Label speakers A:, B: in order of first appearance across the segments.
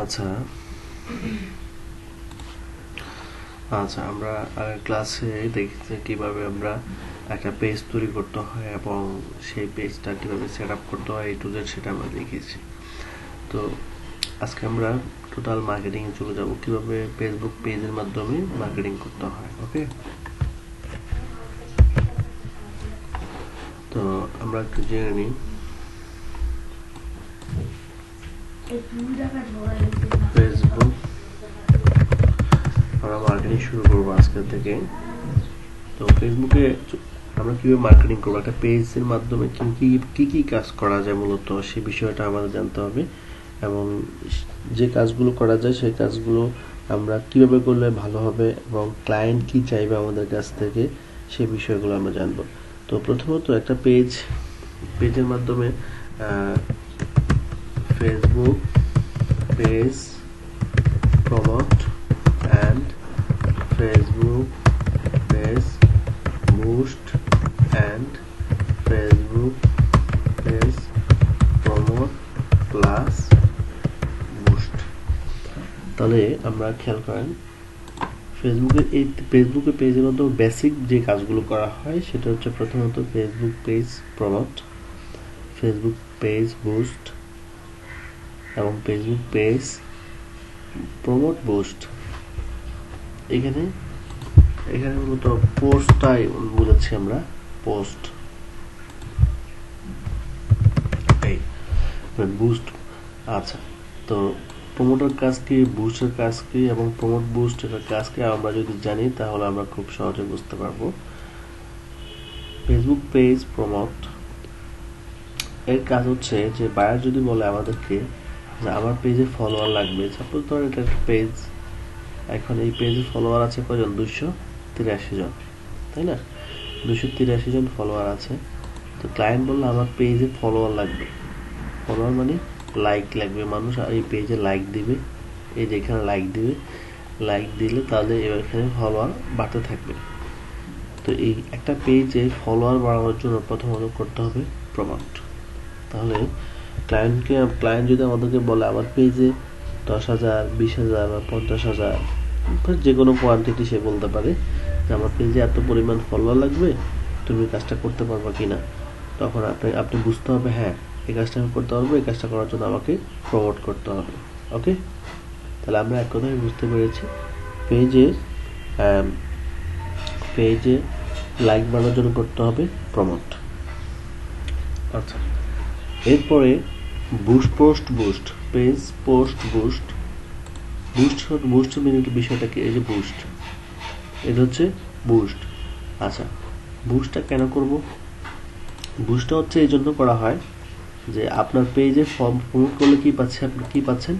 A: আচ্ছা আচ্ছা আমরা ক্লাসে দেখেছি কিভাবে আমরা একটা পেজ তৈরি করতে হয় এবং সেই পেজটা কিভাবে সেট আপ করতে হয় A to Z সেটা আমরা দেখেছি। তো আজকে আমরা টোটাল মার্কেটিং এ চলে যাব, কিভাবে ফেসবুক পেজের মাধ্যমে মার্কেটিং করতে হয়। ওকে, তো আমরা একটু জেনে নিই। ফেসবুক আমরা মার্কেটিং শুরু করবো আজকে থেকে। তো ফেসবুকে আমরা কিভাবে মার্কেটিং করবো, একটা পেজের মাধ্যমে কি কি কাজ করা যায় মূলত সেই বিষয়টা আমাদের জানতে হবে, এবং যে কাজগুলো করা যায় সেই কাজগুলো আমরা কিভাবে করলে ভালো হবে এবং ক্লায়েন্ট কি চাইবে আমাদের কাছ থেকে সেই বিষয়গুলো আমরা জানবো। তো প্রথমত একটা পেজের মাধ্যমে Facebook page promote and Facebook page boost and Facebook page promote plus boost. তাহলে আমরা খেয়াল করেন ফেসবুকে পেজের মধ্যে বেসিক যে কাজগুলো করা হয় সেটা হচ্ছে প্রথমত Facebook page promote, Facebook page boost এবং ফেসবুক পেজ প্রমোট বুস্ট। এখানে মূলত পোস্টটাই বুঝাচ্ছি আমরা, পোস্ট এই বুস্ট। আচ্ছা, তো প্রমোটের কাজ কি, বুস্টের কাজ কি এবং প্রমোট বুস্টের কাজ কি আমরা যদি জানি তাহলে আমরা খুব সহজে বুঝতে পারবো। ফেসবুক পেজ প্রমোট এর কাজ হচ্ছে যে বায়ার যদি বলে আমাদেরকে যে আমার পেজে ফলোয়ার লাগবে, সাপোজ ধরেন এটা একটা পেজ, এখন এই পেজে ফলোয়ার আছে কয়জন, 283 জন, তাই না? 283 জন ফলোয়ার আছে। তো ক্লায়েন্ট বললো আমার পেজে ফলোয়ার লাগবে, ফলোয়ার মানে লাইক লাগবে, মানুষ এই পেজে লাইক দিবে, এই যে এখানে লাইক দিবে, লাইক দিলে তাহলে এখানে ফলোয়ার বাড়তে থাকবে। তো এই একটা পেজে ফলোয়ার বাড়ানোর জন্য প্রথমত করতে হবে প্রমোট। তাহলে ক্লায়েন্ট যদি আমাদেরকে বলে আমার পেজে 10,000, 20,000 বা 50,000 যে কোনো কোয়ান্টিটি সে বলতে পারে যে আমার পেজে এত পরিমাণ ফলোয়ার লাগবে, তুমি কাজটা করতে পারবা কিনা, তখন আপনি বুঝতে হবে হ্যাঁ এই কাজটা আমি করতে পারবো, এই কাজটা করার জন্য আমাকে প্রমোট করতে হবে। ওকে, তাহলে আমরা এক কথায় বুঝতে পেরেছি পেজে লাইক বাড়ানোর জন্য করতে হবে প্রমোট। আচ্ছা, এরপরে বুস্ট পেজ পোস্ট বুস্ট বিষয়টা কি, এই যে বুস্ট, এটা হচ্ছে বুস্ট। আচ্ছা, বুস্টটা কেন করব? বুস্টটা হচ্ছে এই জন্য করা হয় যে আপনার পেজে প্রমোট করলে কি পাচ্ছেন, আপনি কি পাচ্ছেন,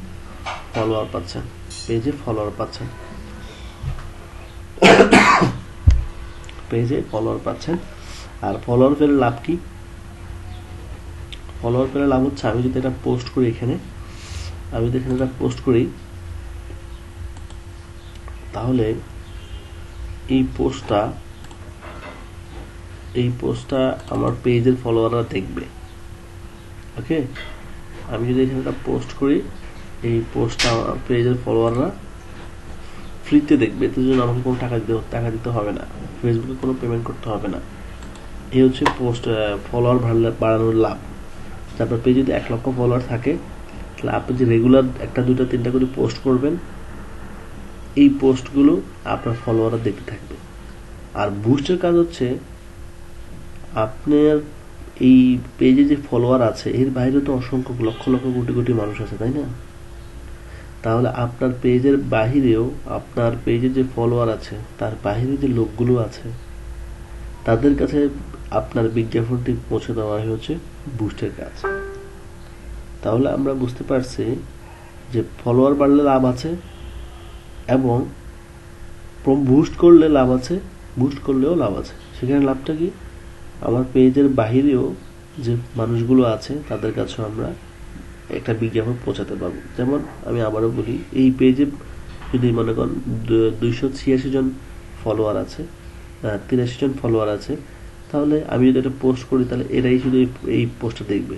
A: ফলোয়ার পাচ্ছেন, পেজে ফলোয়ার পাচ্ছেন, পেজে ফলোয়ার পাচ্ছেন। আর ফলোয়ার পেলে লাভ কি? ফলোয়ার পেলে লাভ হচ্ছে আমি যদি এটা পোস্ট করি, এখানে আমি যদি এখানে এটা পোস্ট করি তাহলে এই পোস্টটা আমার পেজের ফলোয়াররা দেখবে। ওকে, আমি যদি এখানে একটা পোস্ট করি, এই পোস্টটা আমার পেজের ফলোয়াররা ফ্রিতে দেখবে, এর জন্য আমাকে কোনো টাকা দিতে হবে না, ফেসবুকে কোনো পেমেন্ট করতে হবে না। এই হচ্ছে ফলোয়ার বাড়ানোর লাভ। আপনার পেজে যদি 1 লক্ষ ফলোয়ার থাকে তাহলে আপনি যে রেগুলার 1টা 2টা 3টা করে পোস্ট করবেন, এই পোস্টগুলো আপনার ফলোয়াররা দেখতে থাকবে। আর বুস্টের কাজ হচ্ছে আপনার এই পেজে যে ফলোয়ার আছে এর বাইরে তো অসংখ্য লক্ষ লক্ষ কোটি কোটি মানুষ আছে, তাই না? তাহলে আপনার পেজের বাহিরেও আপনার পেজে যে ফলোয়ার আছে তার বাহিরে যে লোকগুলো আছে তাদের কাছে আপনার বিজ্ঞাপনটি পৌঁছে দেওয়া হচ্ছে বুস্টের কাজ। তাহলে আমরা বুঝতে পারছি যে ফলোয়ার বাড়লে লাভ আছে এবং বুস্ট করলে লাভ আছে, বুস্ট করলেও লাভ আছে। সেখানে লাভটা কি, আমার পেজের বাহিরেও যে মানুষগুলো আছে তাদের কাছে আমরা একটা বিজ্ঞাপন পৌঁছাতে পারবো। যেমন আমি আবারও বলি, এই পেজে যদি মনে করেন 286 জন ফলোয়ার আছে, 83 জন ফলোয়ার আছে, তাহলে আমি যদি এটা পোস্ট করি তাহলে এরাই শুধু এই পোস্টটা দেখবে।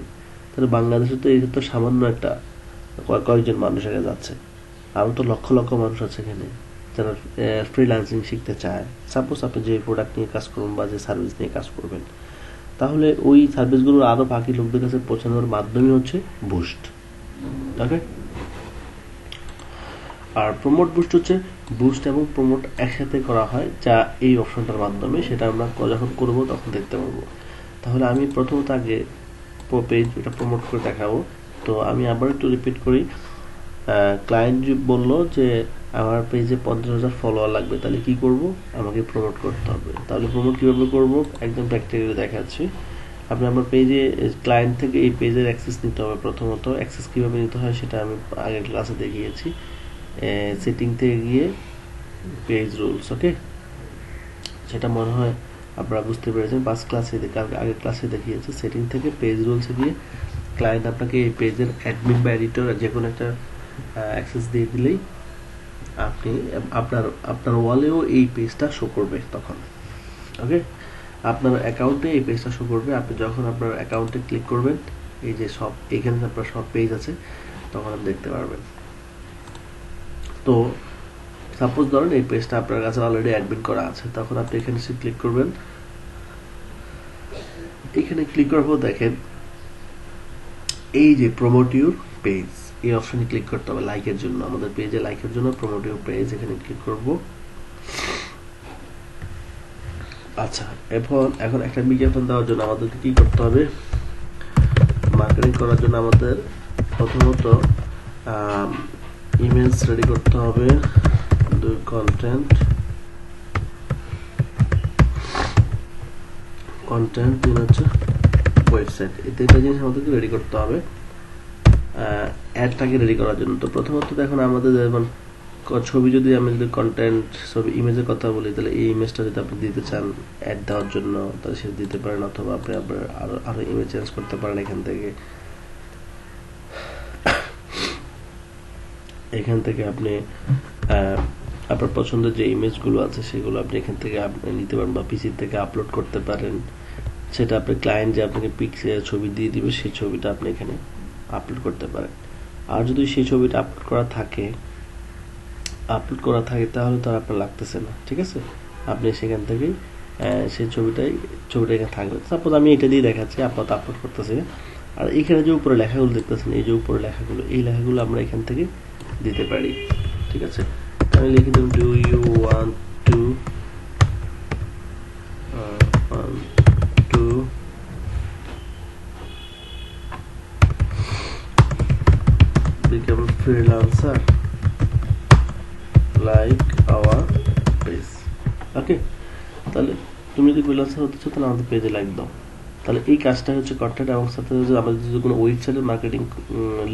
A: তাহলে বাংলাদেশে তো এটা তো সামান্য একটা কয়েকজন মানুষের যাচ্ছে, আরও তো লক্ষ লক্ষ মানুষ আছে এখানে যারা ফ্রিল্যান্সিং শিখতে চায়। সাপোজ আপনি যে প্রোডাক্ট নিয়ে কাজ করবেন বা যে সার্ভিস নিয়ে কাজ করবেন, তাহলে ওই সার্ভিসগুলো আরও বাকি লোকদের কাছে পৌঁছানোর মাধ্যমই হচ্ছে বুস্ট। ওকে, আর প্রমোট বুস্ট হচ্ছে বুস্ট এবং প্রমোট একসাথে করা হয়, যা এই অপশনটার মাধ্যমে, সেটা আমরা যখন করব তখন দেখতে পারবো। তাহলে আমি প্রথমত আগে পেজ এটা প্রমোট করে দেখাবো। তো আমি আবার একটু রিপিট করি। ক্লায়েন্ট বললো যে আমার পেজে 50,000 ফলোয়ার লাগবে, তাহলে কি করব, আমাকে প্রমোট করতে হবে। তাহলে প্রমোট কীভাবে করব একদম প্র্যাকটিক্যালি দেখাচ্ছি। আপনি আমার পেজে ক্লায়েন্ট থেকে এই পেজের অ্যাক্সেস নিতে হবে। প্রথমত অ্যাক্সেস কীভাবে নিতে হয় সেটা আমি আগের ক্লাসে দেখিয়েছি। সেটিং থেকে গিয়ে পেজ রুলস, ওকে, সেটা মনে হয় আপনারা বুঝতে পেরেছেন, আগের ক্লাসে দেখিয়েছি। সেটিং থেকে পেজ রুলসে গিয়ে ক্লায়েন্ট আপনাকে এই পেজের অ্যাডমিন বা এডিটর যে কোনো একটা অ্যাক্সেস দিয়ে দিলেই আপনি আপনার ওয়ালেও এই পেজটা শো করবে তখন। ওকে, আপনার অ্যাকাউন্টে এই পেজটা শো করবে। আপনি যখন আপনার অ্যাকাউন্টে ক্লিক করবেন, এই যে সব এখানে আপনার সব পেজ আছে, তখন আপনি দেখতে পারবেন। তো সাপোজ ধরেন এই পেজটা আপনার কাছে অলরেডি অ্যাডমিন করা আছে, তখন আপনি এখানে এসে ক্লিক করবেন। এখানে ক্লিক করার পর দেখেন এই যে প্রমোট ইউর পেজ, এই অপশনে ক্লিক করতে হবে লাইকের জন্য। আমাদের পেজে লাইকের জন্য প্রমোট ইউর পেজ, এখানে ক্লিক করব। আচ্ছা, এখন একটা বিজ্ঞাপন দেওয়ার জন্য আমাদেরকে কি করতে হবে, মার্কেটিং করার জন্য আমাদের প্রথমত ইমেজ রেডি করতে হবে, কন্টেন্ট হচ্ছে ওয়েবসাইট, এই তিনটা জিনিস আমাদেরকে রেডি করতে হবে অ্যাডটাকে রেডি করার জন্য। তো প্রথমত দেখুন আমাদের যেমন ছবি, যদি আমি যদি কন্টেন্ট ছবি ইমেজের কথা বলি, তাহলে এই ইমেজটা যদি আপনি দিতে চান অ্যাড দেওয়ার জন্য, তাহলে সেটা দিতে পারেন, অথবা আপনি আপনার আরো ইমেজ চেঞ্জ করতে পারেন এখান থেকে আপনি আপনার পছন্দের যে ইমেজগুলো আছে সেগুলো আপনি এখান থেকে আপনি নিতে পারেন, বা পিসি থেকে আপলোড করতে পারেন। সেটা আপনার ক্লায়েন্ট যে আপনাকে ছবি দিয়ে দিবে, সেই ছবিটা আপনি এখানে আপলোড করতে পারেন। আর যদি সেই ছবিটা আপলোড করা থাকে তাহলে তো আর আপনার লাগতেছে না, ঠিক আছে। আপনি সেখান থেকে সেই ছবিটা এখানে থাকবে। সাপোজ আমি এটা দিয়ে দেখাচ্ছি, আপাতত আপলোড করতেছি। আর এখানে যে উপরে লেখাগুলো দেখতেছেন, এই যে উপরে লেখাগুলো, এই লেখাগুলো আমরা এখান থেকে দিতে পারি, ঠিক আছে। আমি লিখে দেব do you want to become a freelancer like our page, okay. তাহলে তুমি যদি ফ্রিল্যান্সার হতে চাও তাহলে আমাদের পেজে লাইক দাও। তাহলে এই কাজটা হচ্ছে কন্টেন্ট, এবং সাথে আমাদের যদি কোনো ওয়েবসাইটের মার্কেটিং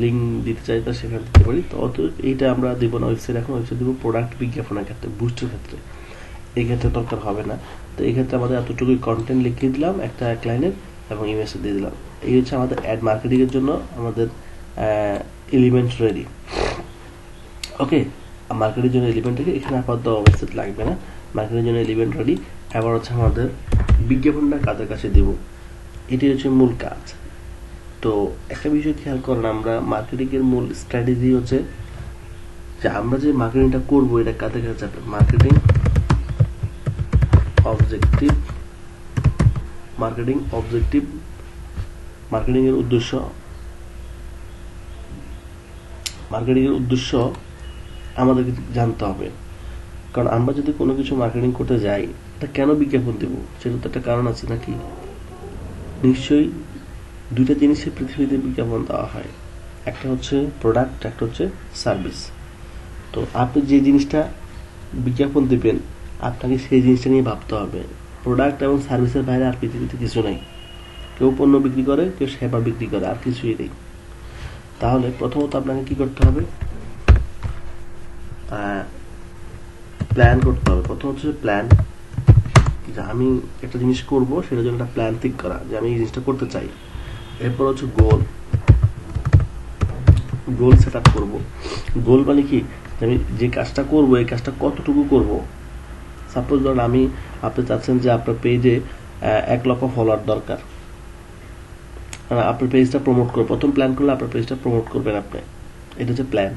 A: লিঙ্ক দিতে চাই তা সেখানে দিতে পারি। তো এইটা আমরা দিব না ওয়েবসাইট, এখন ওয়েবসাইট দিব প্রোডাক্ট বিজ্ঞাপনের ক্ষেত্রে, বুস্টের ক্ষেত্রে। এই ক্ষেত্রে দরকার হবে না। তো এই ক্ষেত্রে আমাদের এতটুকুই কন্টেন্ট লিখে দিলাম একটা এক লাইনের, এবং ইমেজ দিয়ে দিলাম। এই হচ্ছে আমাদের অ্যাড মার্কেটিং এর জন্য আমাদের এলিমেন্ট রেডি, ওকে। মার্কেটের জন্য এলিমেন্ট রেডি, এখানে আপাতত ওয়েবসাইট লাগবে না। মার্কেটের জন্য এলিমেন্ট রেডি। এবার হচ্ছে আমাদের বিজ্ঞাপনটা কাদের কাছে দিব, এটি হচ্ছে মূল কাজ। তো একটা বিষয় খেয়াল করেন, আমরা মার্কেটিং এর মূল স্ট্র্যাটেজি হচ্ছে যে আমরা যে মার্কেটিংটা করবো এটা কাদের কাছে যাবে। মার্কেটিং অবজেক্টিভ, মার্কেটিং এর উদ্দেশ্য আমাদেরকে জানতে হবে। কারণ আমরা যদি কোনো কিছু মার্কেটিং করতে যাই, এটা কেন বিজ্ঞাপন দেব, সেটা তো একটা কারণ আছে নাকি। নিশ্চয়ই দুইটা জিনিসের পৃথিবীতে বিজ্ঞাপন দেওয়া হয়, একটা হচ্ছে প্রোডাক্ট, একটা হচ্ছে সার্ভিস। তো আপনি যে জিনিসটা বিজ্ঞাপন দেবেন, আপনাকে সেই জিনিসটা নিয়ে ভাবতে হবে। প্রোডাক্ট এবং সার্ভিসের বাইরে আর পৃথিবীতে কিছু নেই। কেউ পণ্য বিক্রি করে, কেউ সেবা বিক্রি করে, আর কিছুই নেই। তাহলে প্রথমত আপনাকে কি করতে হবে, প্ল্যান করতে হবে। প্রথম হচ্ছে প্ল্যান, যে আমি একটা জিনিস করব সেটার জন্য একটা প্ল্যান ঠিক করা, যে আমি এই জিনিসটা করতে চাই। এরপর হচ্ছে গোল সেট আপ করবো। গোল মানে কি, আমি যে কাজটা করবো এই কাজটা কতটুকু করব। সাপোজ ধরুন আপনি চাচ্ছেন যে আপনার পেজে 1 লক্ষ ফলোয়ার দরকার, আপনার পেজটা প্রমোট করবো। প্রথম প্ল্যান করলে আপনার পেজটা প্রমোট করবেন আপনি, এটা হচ্ছে প্ল্যান।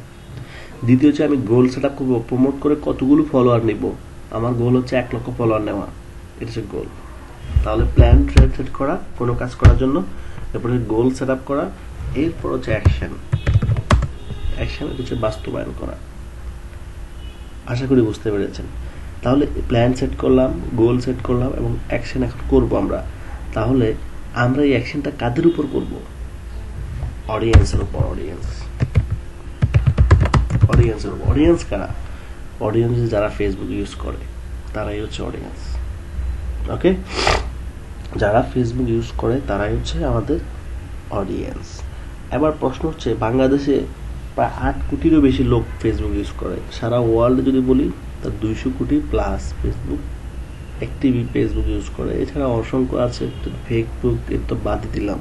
A: দ্বিতীয় হচ্ছে আমি গোল সেট আপ করবো, প্রমোট করে কতগুলো ফলোয়ার নিব। আমার গোল হচ্ছে 1 লক্ষ ফলোয়ার নেওয়া, এটা হচ্ছে গোল। তাহলে প্ল্যান সেট করা কোনো কাজ করার জন্য, তারপরে গোল সেট আপ করা, এরপর হচ্ছে অ্যাকশন। অ্যাকশন এটা হচ্ছে বাস্তবায়ন করা। আশা করি বুঝতে পেরেছেন। তাহলে প্ল্যান সেট করলাম, গোল সেট করলাম এবং অ্যাকশন এখন করব আমরা। তাহলে আমরা এই অ্যাকশনটা কাদের উপর করব? অডিয়েন্সের উপর। অডিয়েন্সের উপর। অডিয়েন্স কারা? অডিয়েন্স যারা ফেসবুক ইউজ করে তারাই হচ্ছে অডিয়েন্স। ওকে, যারা ফেসবুক ইউজ করে তারাই হচ্ছে আমাদের অডিয়েন্স। এবার প্রশ্ন হচ্ছে, বাংলাদেশে প্রায় 8 কোটিরও বেশি লোক ফেসবুক ইউজ করে। সারা ওয়ার্ল্ডে যদি বলি তার 200 কোটি প্লাস ফেসবুক অ্যাক্টিভই ফেসবুক ইউজ করে। এছাড়া অসংখ্য আছে, ফেসবুক এর তো বাদই দিলাম।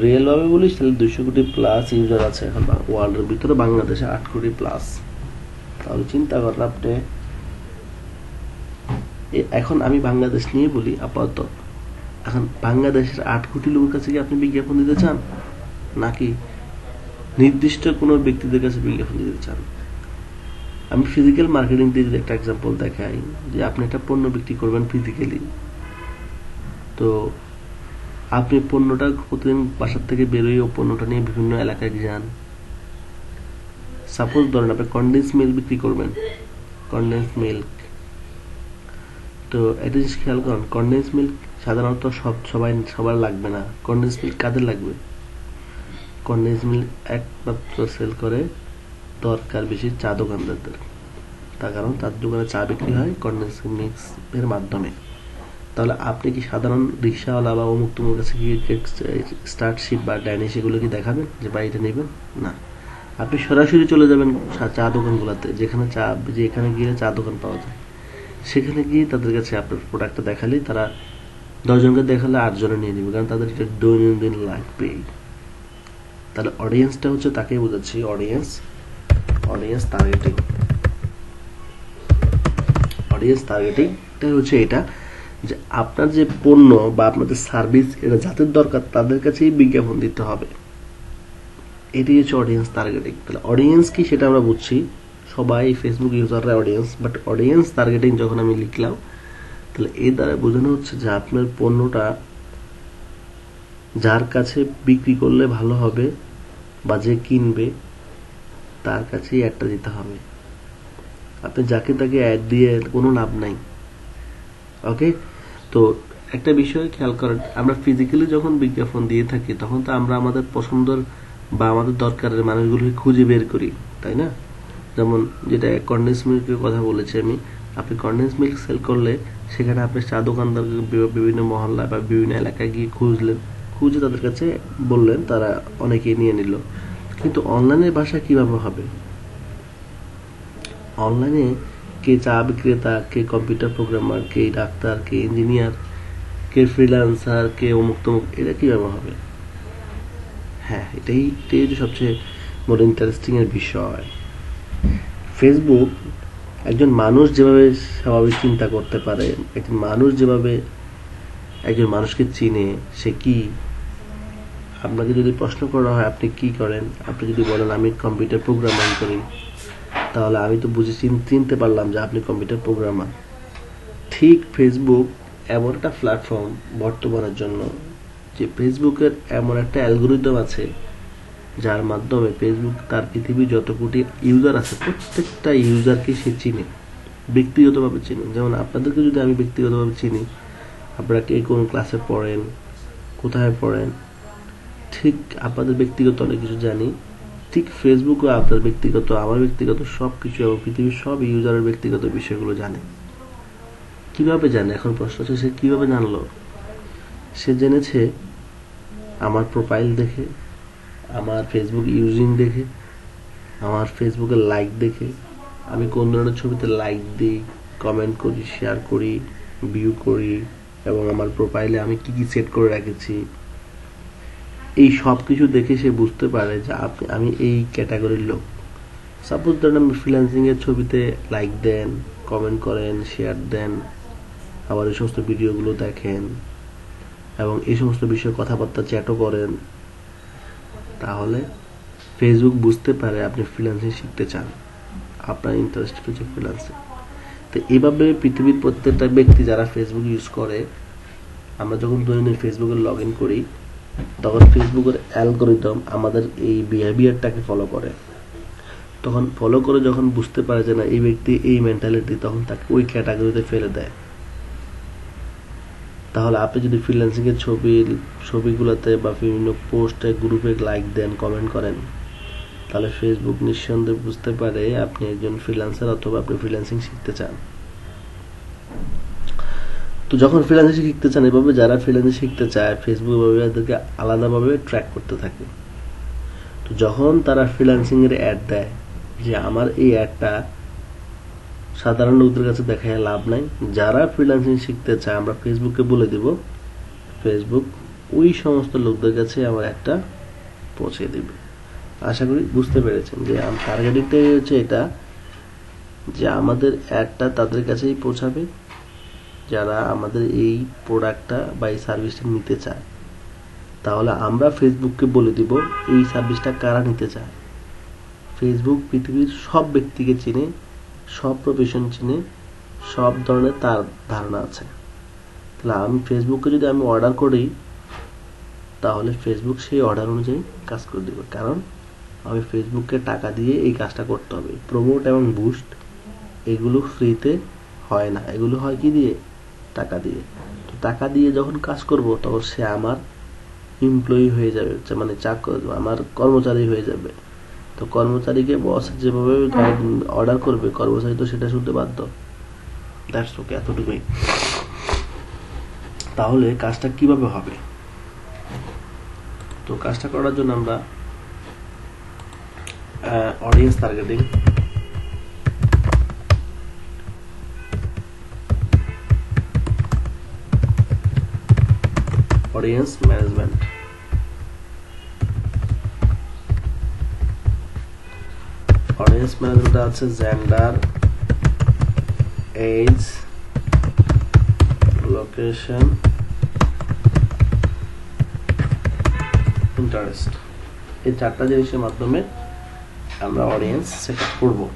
A: রিয়েল ভাবে বলিস তাহলে 200 কোটি প্লাস ইউজার আছে এখন ওয়ার্ল্ডের ভিতরে, বাংলাদেশে 8 কোটি প্লাস। তাহলে চিন্তা করেন আপনি। এখন আমি বাংলাদেশ নিয়ে বলি আপাতত। এখন বাংলাদেশের 8 কোটি লোকের কাছে কি আপনি বিজ্ঞাপন দিতে চান, নাকি নির্দিষ্ট কোনো ব্যক্তিদের কাছে বিজ্ঞাপন দিতে চান? আমি ফিজিক্যাল মার্কেটিং দিয়ে যদি একটা এক্সাম্পল দেখাই, যে আপনি একটা পণ্য বিক্রি করবেন ফিজিক্যালি, তো আপনি পণ্যটা প্রতিদিন বাসার থেকে বেরোয় ও পণ্যটা নিয়ে বিভিন্ন এলাকায় যান। সাপোজ ধরেন আপনি কনডেন্স মিল্ক বিক্রি করবেন, কনডেন্স মিল্ক। তো একটা জিনিস খেয়াল করুন, কনডেন্স মিল্ক সাধারণত সবার লাগবে না। কনডেন্স মিল্ক কাদের লাগবে? কনডেন্স মিল্ক একমাত্র সেল করে দরকার বেশি চা দোকানদারদের। তার কারণ তার দোকানে চা বিক্রি হয় কনডেন্স মিল্ক এর মাধ্যমে। তাহলে আপনি কি সাধারণ রিক্সাওয়ালা বা অমুক তুমুর কাছে গিয়ে স্টার্টশিট বা ডাইনিশ এগুলো কি দেখাবেন যে বাড়িটা নেবেন? না, আপনি সরাসরি চলে যাবেন চা দোকানগুলোতে, যেখানে গিয়ে চা দোকান পাওয়া যায়। সেখানে গিয়ে তাদের কাছে আপনার প্রোডাক্টটা দেখালে তারা 10 জনকে দেখালে 8 জনে নিয়ে নেবে, কারণ তাদের এটা দৈনন্দিন লাগবে। তাহলে অডিয়েন্সটা হচ্ছে, তাকেই বোঝাচ্ছি অডিয়েন্স টার্গেটিং। অডিয়েন্স টার্গেটিংটা হচ্ছে এটা, যে আপনার যে পণ্য বা আপনাদের সার্ভিস এটা যাদের দরকার তাদের কাছেই বিজ্ঞাপন দিতে হবে। এটাই হচ্ছে অডিয়েন্স টার্গেটিং। তাহলে অডিয়েন্স কি সেটা আমরা বুঝছি, সবাই ফেসবুক ইউজাররা অডিয়েন্স। বাট অডিয়েন্স টার্গেটিং যখন আমি লিখলাম, তাহলে এর দ্বারা বোঝানো হচ্ছে যে আপনার পণ্যটা যার কাছে বিক্রি করলে ভালো হবে বা যে কিনবে তার কাছেই অ্যাডটা দিতে হবে। আপনি যাকে তাকে অ্যাড দিয়ে কোনো লাভ নাই। ওকে, তো একটা বিষয় খেয়াল করেন, আমরা ফিজিক্যালি যখন বিজ্ঞাপন দিয়ে থাকি তখন তো আমরা আমাদের পছন্দের বা আমাদের দরকারের মানুষগুলোকে খুঁজে বের করি, তাই না? যেমন যেটা কনডেন্স মিল্কের কথা বলেছি আমি, আপনি কনডেন্স মিল্ক সেল করলে সেখানে আপনি চা দোকানদার বিভিন্ন মহল্লা বা বিভিন্ন এলাকায় গিয়ে খুঁজে তাদের কাছে বললেন, তারা অনেকেই নিয়ে নিল। কিন্তু অনলাইনের ভাষা কিভাবে হবে? অনলাইনে কে চা বিক্রেতা, কে কম্পিউটার প্রোগ্রামার, কে ডাক্তার, কে ইঞ্জিনিয়ার, কে ফ্রিল্যান্সার, কে অমুক তমুক, এটা কিভাবে হবে? হ্যাঁ, এটাই হচ্ছে সবচেয়ে বড় ইন্টারেস্টিং এর বিষয়। ফেসবুক একজন মানুষ যেভাবে স্বাভাবিক চিন্তা করতে পারে, একজন মানুষ যেভাবে একজন মানুষকে চিনে, সে কি, আপনাকে যদি প্রশ্ন করা হয় আপনি কি করেন, আপনি যদি বলেন আমি কম্পিউটার প্রোগ্রামিং করি, তাহলে আমি তো চিনতে পারলাম যে আপনি কম্পিউটার প্রোগ্রামার। ঠিক ফেসবুক এমন একটা প্ল্যাটফর্ম বর্তমানের জন্য, যে ফেসবুকের এমন একটা অ্যালগোরিদম আছে যার মাধ্যমে ফেসবুক তার পৃথিবীর যত কোটি ইউজার আছে প্রত্যেকটা ইউজারকে সে চিনে, ব্যক্তিগতভাবে চিনে। যেমন আপনাদেরকে যদি আমি ব্যক্তিগতভাবে চিনি, আপনারা কে কোন ক্লাসে পড়েন, কোথায় পড়েন, ঠিক আপনাদের ব্যক্তিগত অনেক কিছু জানি। ঠিক ফেসবুকও আপনার ব্যক্তিগত, আমার ব্যক্তিগত সব কিছু এবং পৃথিবীর সব ইউজারের ব্যক্তিগত বিষয়গুলো জানে। কিভাবে জানে? এখন প্রশ্ন হচ্ছে সে কিভাবে জানলো? সে জেনেছে আমার প্রোফাইল দেখে, আমার ফেসবুক ইউজিং দেখে, আমার ফেসবুকে লাইক দেখে, আমি কোন ধরনের ছবিতে লাইক দিই, কমেন্ট করি, শেয়ার করি, ভিউ করি, এবং আমার প্রোফাইলে আমি কি কি সেট করে রেখেছি, এই সব কিছু দেখে সে বুঝতে পারে যে আমি এই ক্যাটাগরির লোক। সাপোজ ধরেন আপনি ফ্রিল্যান্সিং এর ছবিতে লাইক দেন, কমেন্ট করেন, শেয়ার দেন, আবার এই সমস্ত ভিডিওগুলো দেখেন এবং এই সমস্ত বিষয়ে কথাবার্তা চ্যাটও করেন, তাহলে ফেসবুক বুঝতে পারে আপনি ফ্রিল্যান্সিং শিখতে চান, আপনার ইন্টারেস্ট হচ্ছে ফ্রিল্যান্সিং। তো এইভাবে পৃথিবীর প্রত্যেকটা ব্যক্তি যারা ফেসবুক ইউজ করে, আমরা যখন দৈনন্দিন ফেসবুকে লগ ইন করি তখন ফেসবুকের অ্যালগোরিদম আমাদের এই বিহেভিয়ারটাকে ফলো করে। তখন ফলো করে যখন বুঝতে পারে যে না এই ব্যক্তি এই মেন্টালিটি, তখন তাকে ওই ক্যাটাগরিতে ফেলে দেয়। তাহলে আপনি যদি ফ্রিল্যান্সিং এর ছবিগুলোতে বা বিভিন্ন পোস্টে গ্রুপে লাইক দেন, কমেন্ট করেন, তাহলে ফেসবুক নিঃসন্দেহে বুঝতে পারে আপনি একজন ফ্রিল্যান্সার অথবা আপনি ফ্রিল্যান্সিং শিখতে চান। তো যখন ফ্রিল্যান্সিং শিখতে চান, এভাবে যারা ফ্রিল্যান্সিং শিখতে চায় ফেসবুক এভাবে এদেরকে আলাদাভাবে ট্র্যাক করতে থাকে। তো যখন তারা ফ্রিল্যান্সিং এর অ্যাড দেয় যে আমার এই অ্যাডটা সাধারণ লোকদের কাছে দেখায় লাভ নাই, যারা ফ্রিল্যান্সিং শিখতে চায় আমরা ফেসবুকে বলে দিব, ফেসবুক ওই সমস্ত লোকদের কাছে আমার একটা পৌঁছে দিবে। আশা করি বুঝতে পেরেছেন যে টার্গেটিংটাই হচ্ছে এটা, যে আমাদের অ্যাডটা তাদের কাছেই পৌঁছাবে যারা আমাদের এই প্রোডাক্টটা বা এই সার্ভিসটা নিতে চায়। তাহলে আমরা ফেসবুককে বলে দিব এই সার্ভিসটা কারা নিতে চায়। ফেসবুক পৃথিবীর সব ব্যক্তিকে চিনে, সব প্রফেশন চিনে, সব ধরনের তার ধারণা আছে। তাহলে আমি ফেসবুকে যদি আমি অর্ডার করি, তাহলে ফেসবুক সেই অর্ডার অনুযায়ী কাজ করে দেবে, কারণ আমি ফেসবুককে টাকা দিয়ে এই কাজটা করতে হবে। প্রমোট এবং বুস্ট এগুলো ফ্রিতে হয় না, এগুলো হয় কি দিয়ে? টাকা দিয়ে। তো টাকা দিয়ে যখন কাজ করব তখন সে আমার এমপ্লয়ি হয়ে যাবে, মানে আমার কর্মচারী হয়ে যাবে। তো কর্মচারীকে বস যেভাবে অর্ডার করবে, কর্মচারী তো সেটা শুনতে বাধ্য। দ্যাটস ওকে, এতটুকুই। তাহলে কাজটা কিভাবে হবে? তো কাজটা করার জন্য আমরা audience targeting, audience management, audience management আছে জেন্ডার, এজ, লোকেশন, ইন্টারেস্ট। এই চারটা জিনিসের মাধ্যমে আমরা অডিয়েন্স সেট আপ করবো।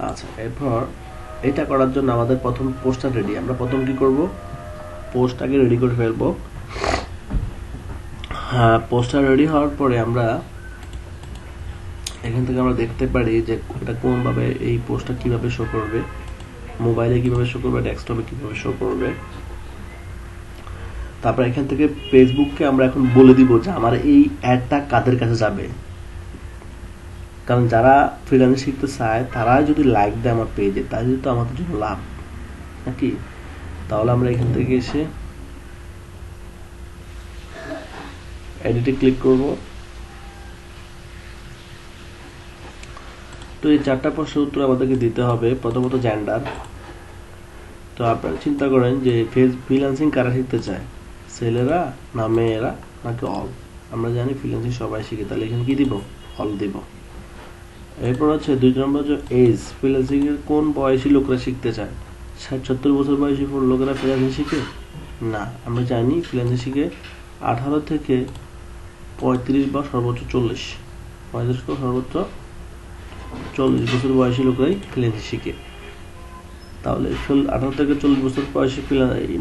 A: আচ্ছা, এরপর এটা করার জন্য আমাদের প্রথম পোস্টার রেডি। আমরা প্রথম কি করব? পোস্টটাকে রেডি করে ফেলবো। হ্যাঁ, পোস্টার রেডি হওয়ার পরে আমরা এখান থেকে আমরা দেখতে পারি যে এটা কোনভাবে এই পোস্টটা কিভাবে শো করবে, মোবাইলে কিভাবে শো করবে, ডেস্কটপে কিভাবে শো করবে। তারপর এখান থেকে ফেসবুককে আমরা এখন বলে দিব যে আমার এই অ্যাডটা কাদের কাছে যাবে। কারণ যারা ফ্রিল্যান্সিং শিখতে চায় তারা যদি লাইক দেয় আমার পেজে, তাহলে তো আমাদের জন্য লাভ নাকি। তাহলে আমরা এখান থেকে এসে এডিটে ক্লিক করব। তো এই চারটা প্রশ্নের উত্তর আমাদেরকে দিতে হবে। প্রথমত জেন্ডার। তো আপনারা চিন্তা করেন যে ফ্রিল্যান্সিং কারা শিখতে চায়, ছেলেরা না মেয়েরা নাকি অল। আমরা জানি ফ্রিল্যান্সিং সবাই শিখে, তাহলে এখানে কি দিব? অল দিব। এরপর হচ্ছে 2 নম্বর যে এজ, ফ্রিল্যান্সিং এর কোন বয়সী লোকরা শিখতে চায়। 60-70 বছর বয়সী লোকেরা ফ্রিল্যান্সিং শিখে না। আমরা জানি ফ্রিল্যান্সিং শিখে 18 থেকে 35 বা সর্বোচ্চ 40, 35 বা সর্বোচ্চ 40 বছর বয়সী লোকরাই ফ্রিল্যান্সিং শিখে। তাহলে 18 থেকে 40 বছর বয়সী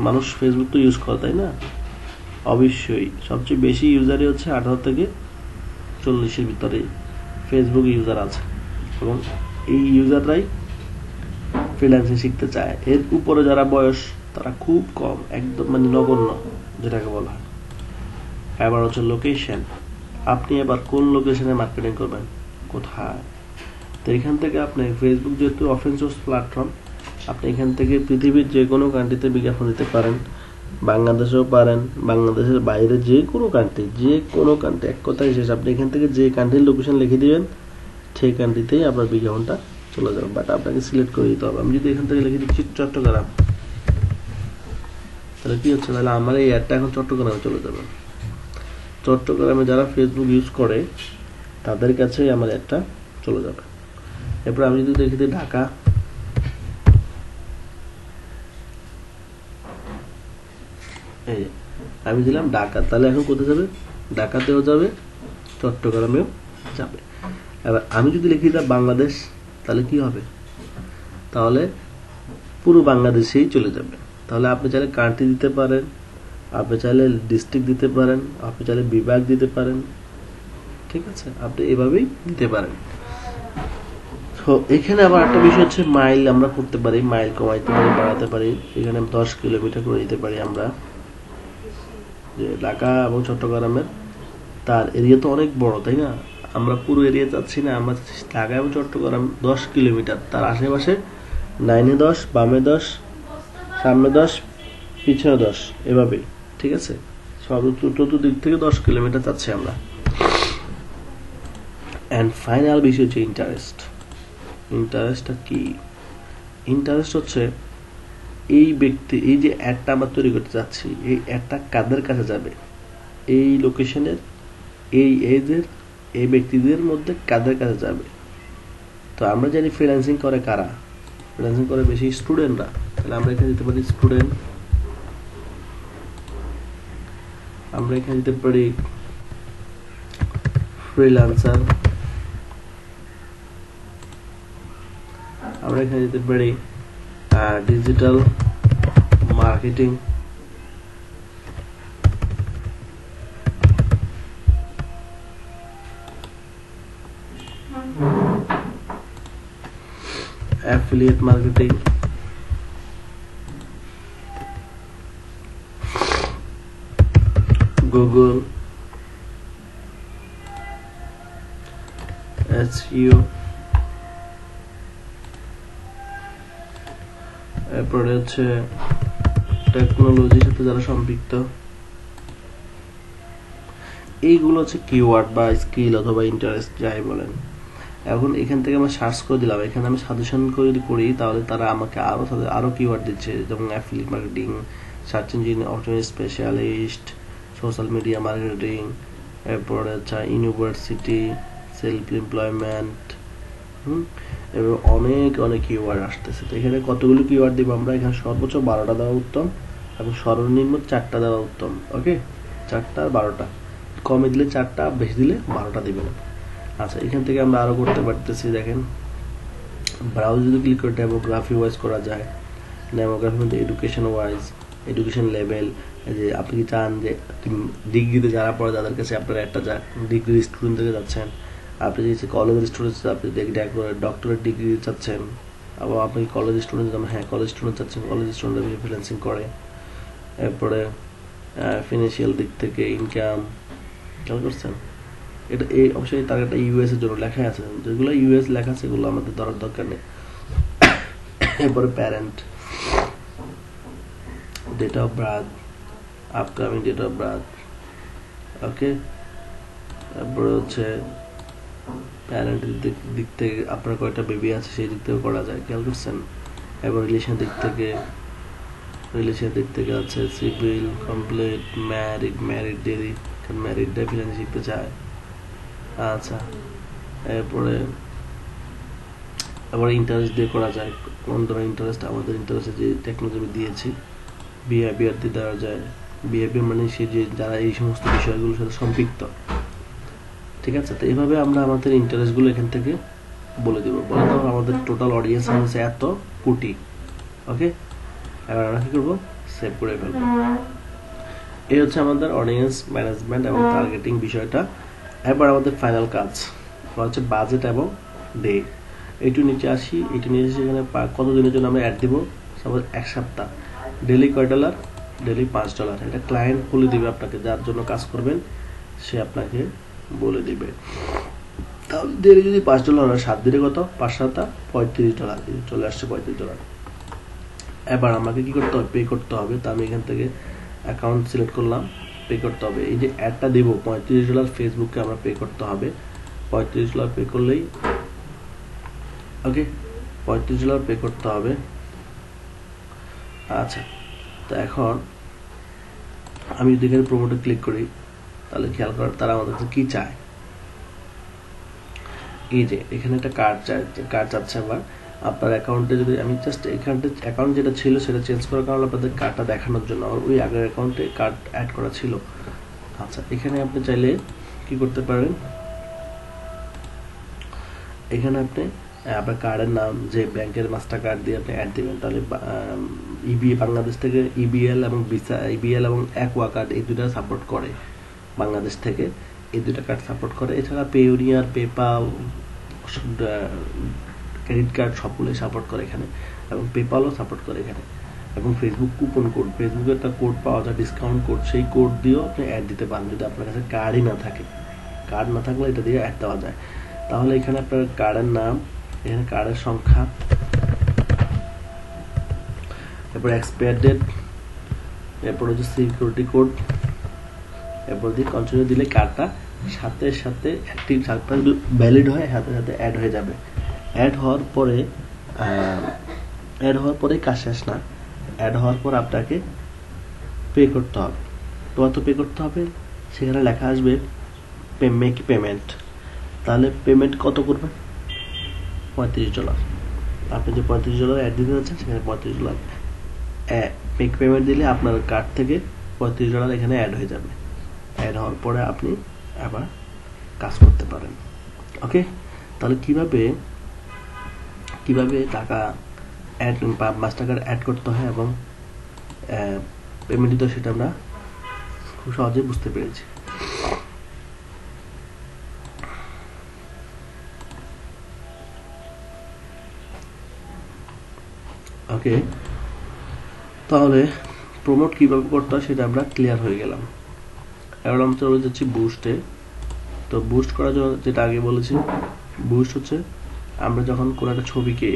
A: মানুষ ফেসবুক তো ইউজ করে, তাই না? অবশ্যই সবচেয়ে বেশি ইউজারই হচ্ছে 18 থেকে 40-এর ভিতরে ফেসবুক ইউজার আছে, এবং এই ইউজাররাই ফ্রিল্যান্সিং শিখতে চায়। এর উপরে যারা বয়স তারা খুব কম, একদম মানে নগণ্য যেটাকে বলা হয়। এবার হচ্ছে লোকেশন। আপনি এবার কোন লোকেশনে মার্কেটিং করবেন, কোথায়? তো এখান থেকে আপনি ফেসবুক যেহেতু ওপেন সোর্স প্ল্যাটফর্ম, আপনি এখান থেকে পৃথিবীর যে কোনো কান্ট্রিতে বিজ্ঞাপন দিতে পারেন। বাংলাদেশেও পারেন, বাংলাদেশের বাইরে যে কোনো কান্ট্রি, এক কথায় শেষ। আপনি এখান থেকে যে কান্ট্রির লোকেশন লিখে দিবেন, সেই কান্ট্রিতেই আপনার বিজ্ঞাপনটা চলে যাবে। বাট আপনাকে সিলেক্ট করে দিতে হবে। আমি যদি এখান থেকে লিখে দিচ্ছি চট্টগ্রাম, তাহলে কি হচ্ছে? তাহলে আমার এই অ্যাডটা এখন চট্টগ্রামে চলে যাবে। চট্টগ্রামে যারা ফেসবুক ইউজ করে তাদের কাছে আমার অ্যাডটা চলে যাবে। এরপর আমি যদি দেখি দিই ঢাকা, এই আমি দিলাম ঢাকা, তাহলে এখন কোথায় যাবে? ঢাকাতেও যাবে, চট্টগ্রামেও যাবে। এবার আমি যদি লিখি এটা বাংলাদেশ, তাহলে কি হবে? তাহলে পুরো বাংলাদেশেই চলে যাবে। তাহলে আপনি চাইলে কান্ট্রি দিতে পারেন, আপনি চাইলে ডিস্ট্রিক্ট দিতে পারেন, আপনি চাইলে বিভাগ দিতে পারেন, ঠিক আছে? আপনি এভাবেই দিতে পারেন। তো এখানে আবার একটা বিষয় হচ্ছে মাইল আমরা করতে পারি, মাইল কমাইতে পারি, বাড়াতে পারি। এখানে 10 কিলোমিটার করে দিতে পারি আমরা। যে ঢাকা এবং চট্টগ্রামের তার এরিয়া তো অনেক বড়, তাই না? আমরা পুরো এরিয়া যাচ্ছি না, আমরা ঢাকা এবং চট্টগ্রাম 10 কিলোমিটার, তার আশেপাশে ডাইনে 10, বামে 10, সামনে 10, পিছনে 10, এভাবেই, ঠিক আছে? সব চতুর্দিক থেকে 10 কিলোমিটার যাচ্ছি আমরা। অ্যান্ড ফাইনাল বিষয় হচ্ছে ইন্টারেস্ট। ইন্টারেস্টটা কি? ইন্টারেস্ট হচ্ছে এই ব্যক্তি, এই যে অ্যাডটা আমরা তৈরি করতে যাচ্ছি, এই অ্যাডটা কাদের কাছে যাবে, এই লোকেশনের, এই এজের, এই ব্যক্তিদের মধ্যে কাদের কাছে যাবে। তো আমরা জানি ফ্রিল্যান্সিং করে কারা? ফ্রিল্যান্সিং করে বেশি স্টুডেন্টরা। তাহলে আমরা এখানে দিতে পারি স্টুডেন্ট, আমরা এখানে দিতে পারি ফ্রিল্যান্সার, আমরা এখানে দিতে পারি digital marketing, affiliate marketing, Google, SEO, এরপরে হচ্ছে টেকনোলজির সাথে যারা সম্পৃক্ত। এইগুলো হচ্ছে কিওয়ার্ড বা স্কিল অথবা ইন্টারেস্ট যাই বলেন। এখন এখান থেকে আমরা সার্চ করে দিলাম, এখানে আমি সাজেশন করে যদি করি তাহলে তারা আমাকে আরো কিওয়ার্ড দিচ্ছে, যেমন affiliate marketing, search engine optimization specialist, social media marketing, এরপরে হচ্ছে ইউনিভার্সিটি, সেলফ এমপ্লয়মেন্ট, এবং অনেক অনেক কিওয়ার্ড আসতেছে। তো এখানে কতগুলো কিওয়ার্ড দিব আমরা? এখানে সর্বোচ্চ 12টা দেওয়া উত্তম এবং সর্বনিম্ন 4টা দেওয়া উত্তম। ওকে, 4টা আর 12টা, কমে দিলে 4টা, বেশি দিলে 12টা দিবেন। আচ্ছা, এখান থেকে আমরা আরো করতে পারতেছি। দেখেন, ব্রাউজ যদি ক্লিক করে ডেমোগ্রাফি ওয়াইজ করা যায়। ডেমোগ্রাফি মধ্যে এডুকেশন ওয়াইজ, এডুকেশন লেভেল, যে আপনি কি চান যে ডিগ্রিতে যারা পড়ে তাদের কাছে আপনারা একটা ডিগ্রি স্টুডেন্টদের যাচ্ছেন, আপনি যদি কলেজের স্টুডেন্ট আপনি ডক্টরেট ডিগ্রি চাচ্ছেন, আবার আপনি কলেজ স্টুডেন্ট, হ্যাঁ কলেজ স্টুডেন্ট চাচ্ছেন, কলেজ স্টুডেন্ট ফ্রিল্যান্সিং করে। এরপরে ফিনান্সিয়াল দিক থেকে ইনকাম, খেয়াল করছেন? এটা এই অবশ্যই টার্গেটটা ইউএস এর জন্য লেখা আছে, যেগুলো ইউএস লেখা আছে সেগুলো আমাদের ধরার দরকার নেই। এরপরে parent, date of birth, upcoming date of birth, okay. তারপরে হচ্ছে প্যারেন্টের দিক থেকে আপনার কয়টা বেবি আছে সেই দিক থেকে করা যায়, খেয়াল করছেন? এবং রিলেশনের দিক থেকে আছে সিভিল, কমপ্লিট, ম্যারিড দেরি, কারণ ম্যারিডটা ফিনান্স শিখতে চায়। আচ্ছা, এরপরে আবার ইন্টারেস্ট দিয়ে করা যায়, কোন ধরনের ইন্টারেস্ট, আমাদের ইন্টারেস্টে যে টেকনোলজি আমি দিয়েছি। বিহেভিয়ার দিয়ে দেওয়া যায়, বিহেভিয়ার মানে সে যে যারা এই সমস্ত বিষয়গুলোর সাথে সম্পৃক্ত, ঠিক আছে? তো এইভাবে আমরা আমাদের ইন্টারেস্টগুলো এখান থেকে বলে দেবো। বলে দেওয়ার আমাদের টোটাল অডিয়েন্স হচ্ছে এত কোটি। ওকে, এবার আমরা কি করবো? সেভ করে ফেলবো। এই হচ্ছে আমাদের অডিয়েন্স ম্যানেজমেন্ট এবং টার্গেটিং বিষয়টা। এবার আমাদের ফাইনাল কাজ হচ্ছে বাজেট এবং ডে। এইটু নিচে আসি, এখানে কত দিনের জন্য আমরা অ্যাড দিব? সাপোজ 1 সপ্তাহ। ডেলি কয় $? ডেলি $5। এটা ক্লায়েন্ট বলে দিবে আপনাকে, যার জন্য কাজ করবেন সে আপনাকে বলে দিবে। তাহলে ডেলি যদি $5 হয়, 7 দিনে কত? 5 7 $35, চলে আসছে $35। এবার আমাকে কি করতে হবে? পে করতে হবে। তা আমি এখান থেকে অ্যাকাউন্ট সিলেক্ট করলাম, পে করতে হবে। এই যে অ্যাডটা দিব $35 ফেসবুককে আমরা পে করতে হবে। $35 পে করলেই, ওকে, $35 পে করতে হবে। আচ্ছা, তো এখন আমি যদি এখানে প্রমোটে ক্লিক করি তাহলে খেয়াল করার তারা আমাদের কাছে কি চায়। এই যে এখানে একটা কার্ড চাচ্ছে। আবার আপনার অ্যাকাউন্টে যদি আমি জাস্ট এখানটা অ্যাকাউন্ট যেটা ছিল সেটা চেঞ্জ করার কারণে আপনাদের কার্ডটা দেখানোর জন্য, ওই আগের অ্যাকাউন্টে কার্ড অ্যাড করা ছিল। আচ্ছা, এখানে আপনি চাইলে কি করতে পারেন, এখানে আপনি আপনার কার্ডের নাম, যে ব্যাংকের মাস্টার কার্ড দিয়ে আপনি অ্যাড দিবেন, তাহলে ইবি বাংলাদেশ থেকে ইবিএল এবং ভিসা, ইবিএল এবং অ্যাকোয়া কার্ড এই দুটো সাপোর্ট করে বাংলাদেশ থেকে, এই দুটো কার্ড সাপোর্ট করে। এছাড়া পেইউনিয়ার, পেপাল, ক্রেডিট কার্ড সবগুলোই সাপোর্ট করে এখানে, এবং পেপালও সাপোর্ট করে এখানে। এবং ফেসবুক কুপন কোড, ফেসবুকে একটা কোড পাওয়া যায়, ডিসকাউন্ট কোড, সেই কোড দিয়েও আপনি অ্যাড দিতে পারেন যদি আপনার কাছে কার্ডই না থাকে। কার্ড না থাকলে এটা দিয়ে অ্যাড দেওয়া যায়। তাহলে এখানে আপনার কার্ডের নাম, এখানে কার্ডের সংখ্যা, এরপর এক্সপায়ার ডেট, এরপর হচ্ছে সিকিউরিটি কোড, এরপর দিয়ে কন্টিনিউ দিলে কার্ডটা সাথে সাথে অ্যাক্টিভ, সাথে যদি ভ্যালিড হয় সাথে সাথে অ্যাড হয়ে যাবে। অ্যাড হওয়ার পরে কাজ শেষ না, অ্যাড হওয়ার পর আপনাকে পে করতে হবে। কত পে করতে হবে, সেখানে লেখা আসবে মেক পেমেন্ট। তাহলে পেমেন্ট কত করবেন, $35। আপনি যে $35 অ্যাড দিতে যাচ্ছেন সেখানে $35 মেক পেমেন্ট দিলে আপনার কার্ড থেকে $35 এখানে অ্যাড হয়ে যাবে। অ্যাড হওয়ার পরে আপনি আবার কাজ করতে পারেন। ওকে, তাহলে কিভাবে টাকা অ্যাড বা মাস্টার কার্ড অ্যাড করতে হয় এবং পেমেন্ট দিতে হয় সেটা আমরা খুব সহজে বুঝতে পেরেছি। ওকে, তাহলে প্রমোট কিভাবে করতে হয় সেটা আমরা ক্লিয়ার হয়ে গেলাম। এবার আমরা চলে যাচ্ছি বুস্টে। তো বুস্ট করার জন্য যেটা আগে বলেছি, বুস্ট হচ্ছে আমরা যখন কোনো একটা ছবিকে,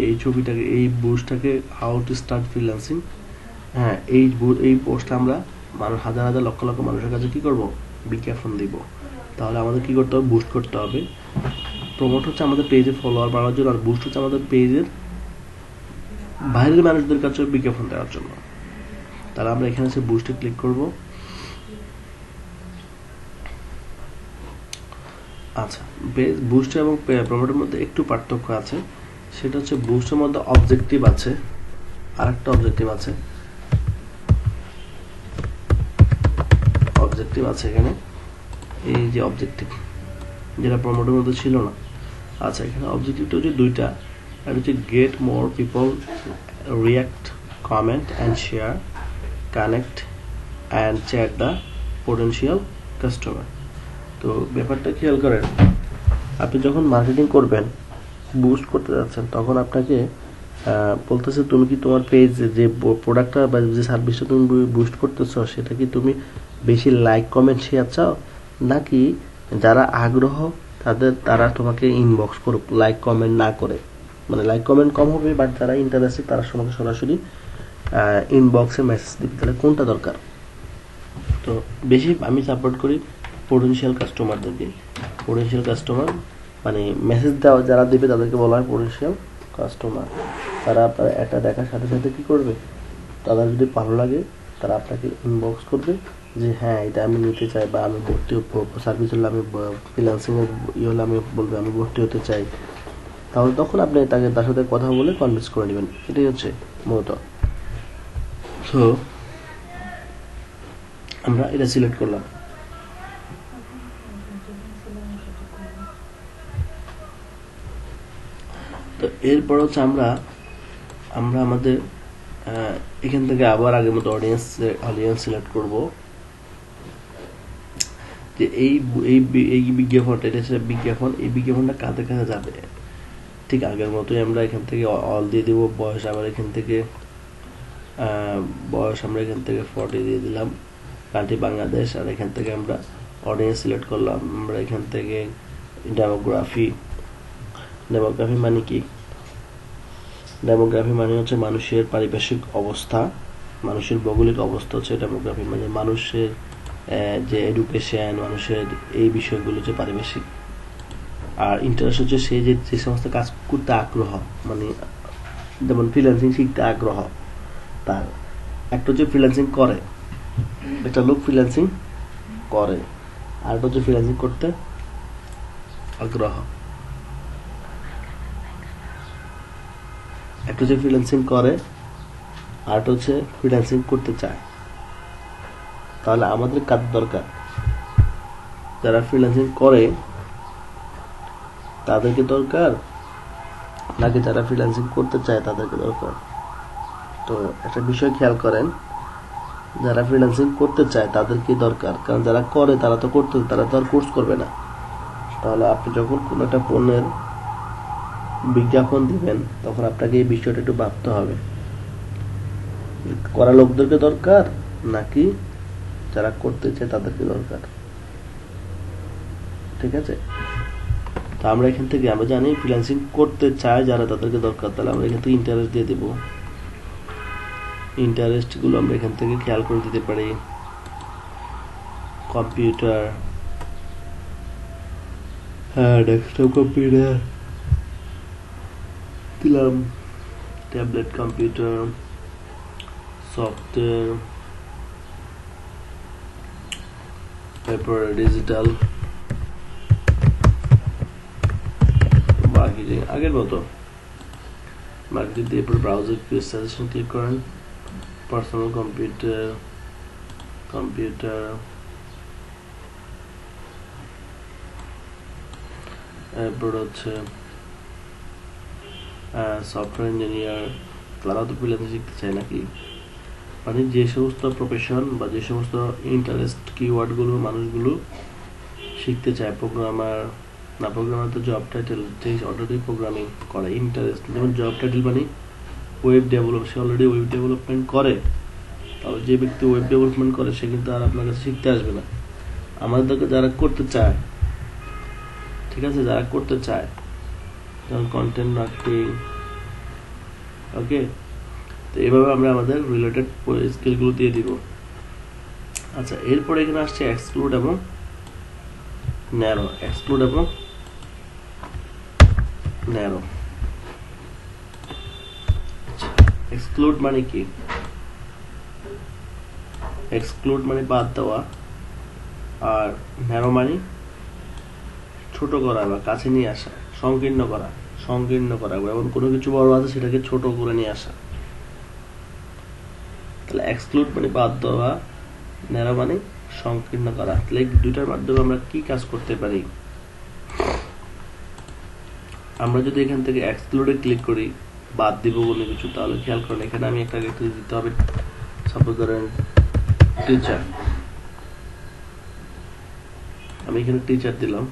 A: এই বুস্টটাকে হাউ টু স্টার্ট ফ্রিল্যান্সিং, হ্যাঁ, এই পোস্টটা আমরা হাজার হাজার লক্ষ লক্ষ মানুষের কাছে কি করব, বিজ্ঞাপন দিব। তাহলে আমাদের কি করতে হবে, বুস্ট করতে হবে। প্রমোট হচ্ছে আমাদের পেজে ফলোয়ার বাড়ানোর জন্য, আর বুস্ট হচ্ছে আমাদের পেজের বাইরের মানুষদের কাছে বিজ্ঞাপন দেওয়ার জন্য। তাহলে আমরা এখানে এসে বুস্টে ক্লিক করব। আচ্ছা, বুস্ট এবং প্রমোটের মধ্যে একটু পার্থক্য আছে। সেটা হচ্ছে বুস্টের মধ্যে অবজেক্টিভ আছে, আরেকটা অবজেক্টিভ আছে এখানে, এই যে অবজেক্টিভ, যেটা প্রমোটের মধ্যে ছিল না। আচ্ছা, এখানে অবজেক্টিভটা হচ্ছে দুইটা, একটা হচ্ছে get more people react, comment and share, connect and chat the potential customer. তো ব্যাপারটা খেয়াল করেন, আপনি যখন মার্কেটিং করবেন, বুস্ট করতে যাচ্ছেন, তখন আপনাকে বলতেছে তুমি কি তোমার পেজ, যে প্রোডাক্টটা বা যে সার্ভিসটা তুমি বুস্ট করতেছ, সেটা কি তুমি বেশি লাইক কমেন্ট শেয়ার চাও, নাকি যারা আগ্রহ তারা তোমাকে ইনবক্স করুক লাইক কমেন্ট না করে, মানে লাইক কমেন্ট কম হবে, বাট যারা ইন্টারেস্টেড তারা তোমাকে সরাসরি ইনবক্সে মেসেজ দিবে। তাহলে কোনটা দরকার? তো বেশি আমি সাপোর্ট করি পোটেনশিয়াল কাস্টমারদেরকে। পোটেনশিয়াল কাস্টমার মানে মেসেজ দেওয়া যারা দেবে তাদেরকে বলা হয় পোটেনশিয়াল কাস্টমার। তারা আপনার এটা দেখার সাথে সাথে কী করবে, তাদের যদি ভালো লাগে তারা আপনাকে ইনবক্স করবে যে হ্যাঁ এটা আমি নিতে চাই, বা আমি ভর্তি সার্ভিস হলে, আমি ফ্রিল্যান্সিংয়ের হলে আমি বলবে আমি ভর্তি হতে চাই। তাহলে তখন আপনি তার সাথে কথা বলে কনভিন্স করে নেবেন। এটাই হচ্ছে মূলত। সো আমরা এটা সিলেক্ট করলাম। তো এরপর হচ্ছে আমরা আমাদের এখান থেকে আবার আগের মতো অডিয়েন্স সিলেক্ট করব, যে এই বিজ্ঞাপনটা, এটা হচ্ছে বিজ্ঞাপন, এই বিজ্ঞাপনটা কাদের কাছে যাবে। ঠিক আগের মতোই আমরা এখান থেকে অল দিয়ে দিব, বয়স আবার এখান থেকে আমরা এখান থেকে 40 দিয়ে দিলাম, কান্ট্রি বাংলাদেশ, আর এখান থেকে আমরা অডিয়েন্স সিলেক্ট করলাম। আমরা এখান থেকে ডেমোগ্রাফি মানে কি, ডেমোগ্রাফি মানে হচ্ছে মানুষের পারিপার্শ্বিক অবস্থা, মানুষের ভৌগোলিক অবস্থা হচ্ছে ডেমোগ্রাফি, মানে মানুষের যে এডুকেশন, মানুষের এই বিষয়গুলো হচ্ছে পারিপার্শ্বিক। আর ইন্টারেস্ট হচ্ছে সে যে সমস্ত কাজ করতে আগ্রহ, মানে যেমন ফ্রিল্যান্সিং শিখতে আগ্রহ তার। একটা হচ্ছে ফ্রিল্যান্সিং করে, একটা লোক ফ্রিল্যান্সিং করে, আর একটা হচ্ছে ফ্রিল্যান্সিং করতে আগ্রহ। একটা হচ্ছে ফ্রিল্যান্সিং করে, আর একটা হচ্ছে ফ্রিল্যান্সিং করতে চায়। তাহলে আমাদের কাজ দরকার যারা ফ্রিল্যান্সিং করে তাদেরকে দরকার, নাকি যারা ফ্রিল্যান্সিং করতে চায় তাদেরকে দরকার? তো একটা বিষয় খেয়াল করেন, যারা ফ্রিল্যান্সিং করতে চায় তাদেরকে দরকার, কারণ যারা করে তারা তো আর কোর্স করবে না। তাহলে আপনি যখন কোনো একটা পণ্যের বিজ্ঞাপন দিবেন তখন আপনাকে এই বিষয়টা একটু ভাবতে হবে, করা লোকদেরকে দরকার নাকি যারা করতে চায় তাদেরকে দরকার। ঠিক আছে, তো আমরা এখান থেকে আমরা জানি ফ্রিল্যান্সিং করতে চায় যারা তাদেরকে দরকার, তাহলে আমরা এখান থেকে ইন্টারেস্ট দিয়ে দেবো। ইন্টারেস্ট গুলো আমরা এখান থেকে খেয়াল করে দিতে পারি। কম্পিউটার, হ্যাঁ ডেস্কটপ কম্পিউটার দিলাম, tablet computer, software, paper, digital, marketing আগের মতো মার্কেটিং দিয়ে ব্রাউজার সাজেশন ক্লিক করেন, পার্সোনাল কম্পিউটার, এরপর হচ্ছে সফটওয়্যার ইঞ্জিনিয়ার। তারা তো ফ্রিল্যান্সিং শিখতে চায় নাকি, মানে যে সমস্ত প্রফেশন বা যে সমস্ত ইন্টারেস্ট কিওয়ার্ডগুলো মানুষগুলো শিখতে চায়, প্রোগ্রামার না, প্রোগ্রামার তো জব টাইটেল, যে অলরেডি প্রোগ্রামিং করে। ইন্টারেস্ট যেমন জব টাইটেল মানে ওয়েব ডেভেলপ, সে অলরেডি ওয়েব ডেভেলপমেন্ট করে, তাহলে যে ব্যক্তি ওয়েব ডেভেলপমেন্ট করে সে কিন্তু আর আপনার কাছে শিখতে আসবে না। আমাদেরকে যারা করতে চায়, ঠিক আছে, যারা করতে চায়, যেমন কন্টেন্ট মার্কেটিং, ওকে, তো এইভাবে আমরা আমাদের রিলেটেড স্কিলগুলো দিয়ে দিব। আচ্ছা, এরপরে এখানে আসছে এক্সক্লুড এবং ন্যারো। এক্সক্লুড এবং ন্যারো। এক্সক্লুড মানে কি? এক্সক্লুড মানে বাদ দেওয়া, আর ন্যারো মানে ছোট করা বা কাছে নিয়ে আসা, সংকীর্ণ করা। এমন কোনো কিছু বড় আছে সেটাকে ছোট করে নিয়ে আসা। তাহলে এক্সক্লুড মানে বাদ দেওয়া, ন্যারো মানে সংকীর্ণ করা। তাহলে দুইটার মাধ্যমে আমরা কি কাজ করতে পারি? আমরা যদি এখান থেকে এক্সক্লুডে ক্লিক করি, বাদ দিব কোনো কিছু, তাহলে খেয়াল করেন এখানে আমি একটা দিতে হবে। সাপোজ ধরেন টিচার, আমি এখানে টিচার দিলাম।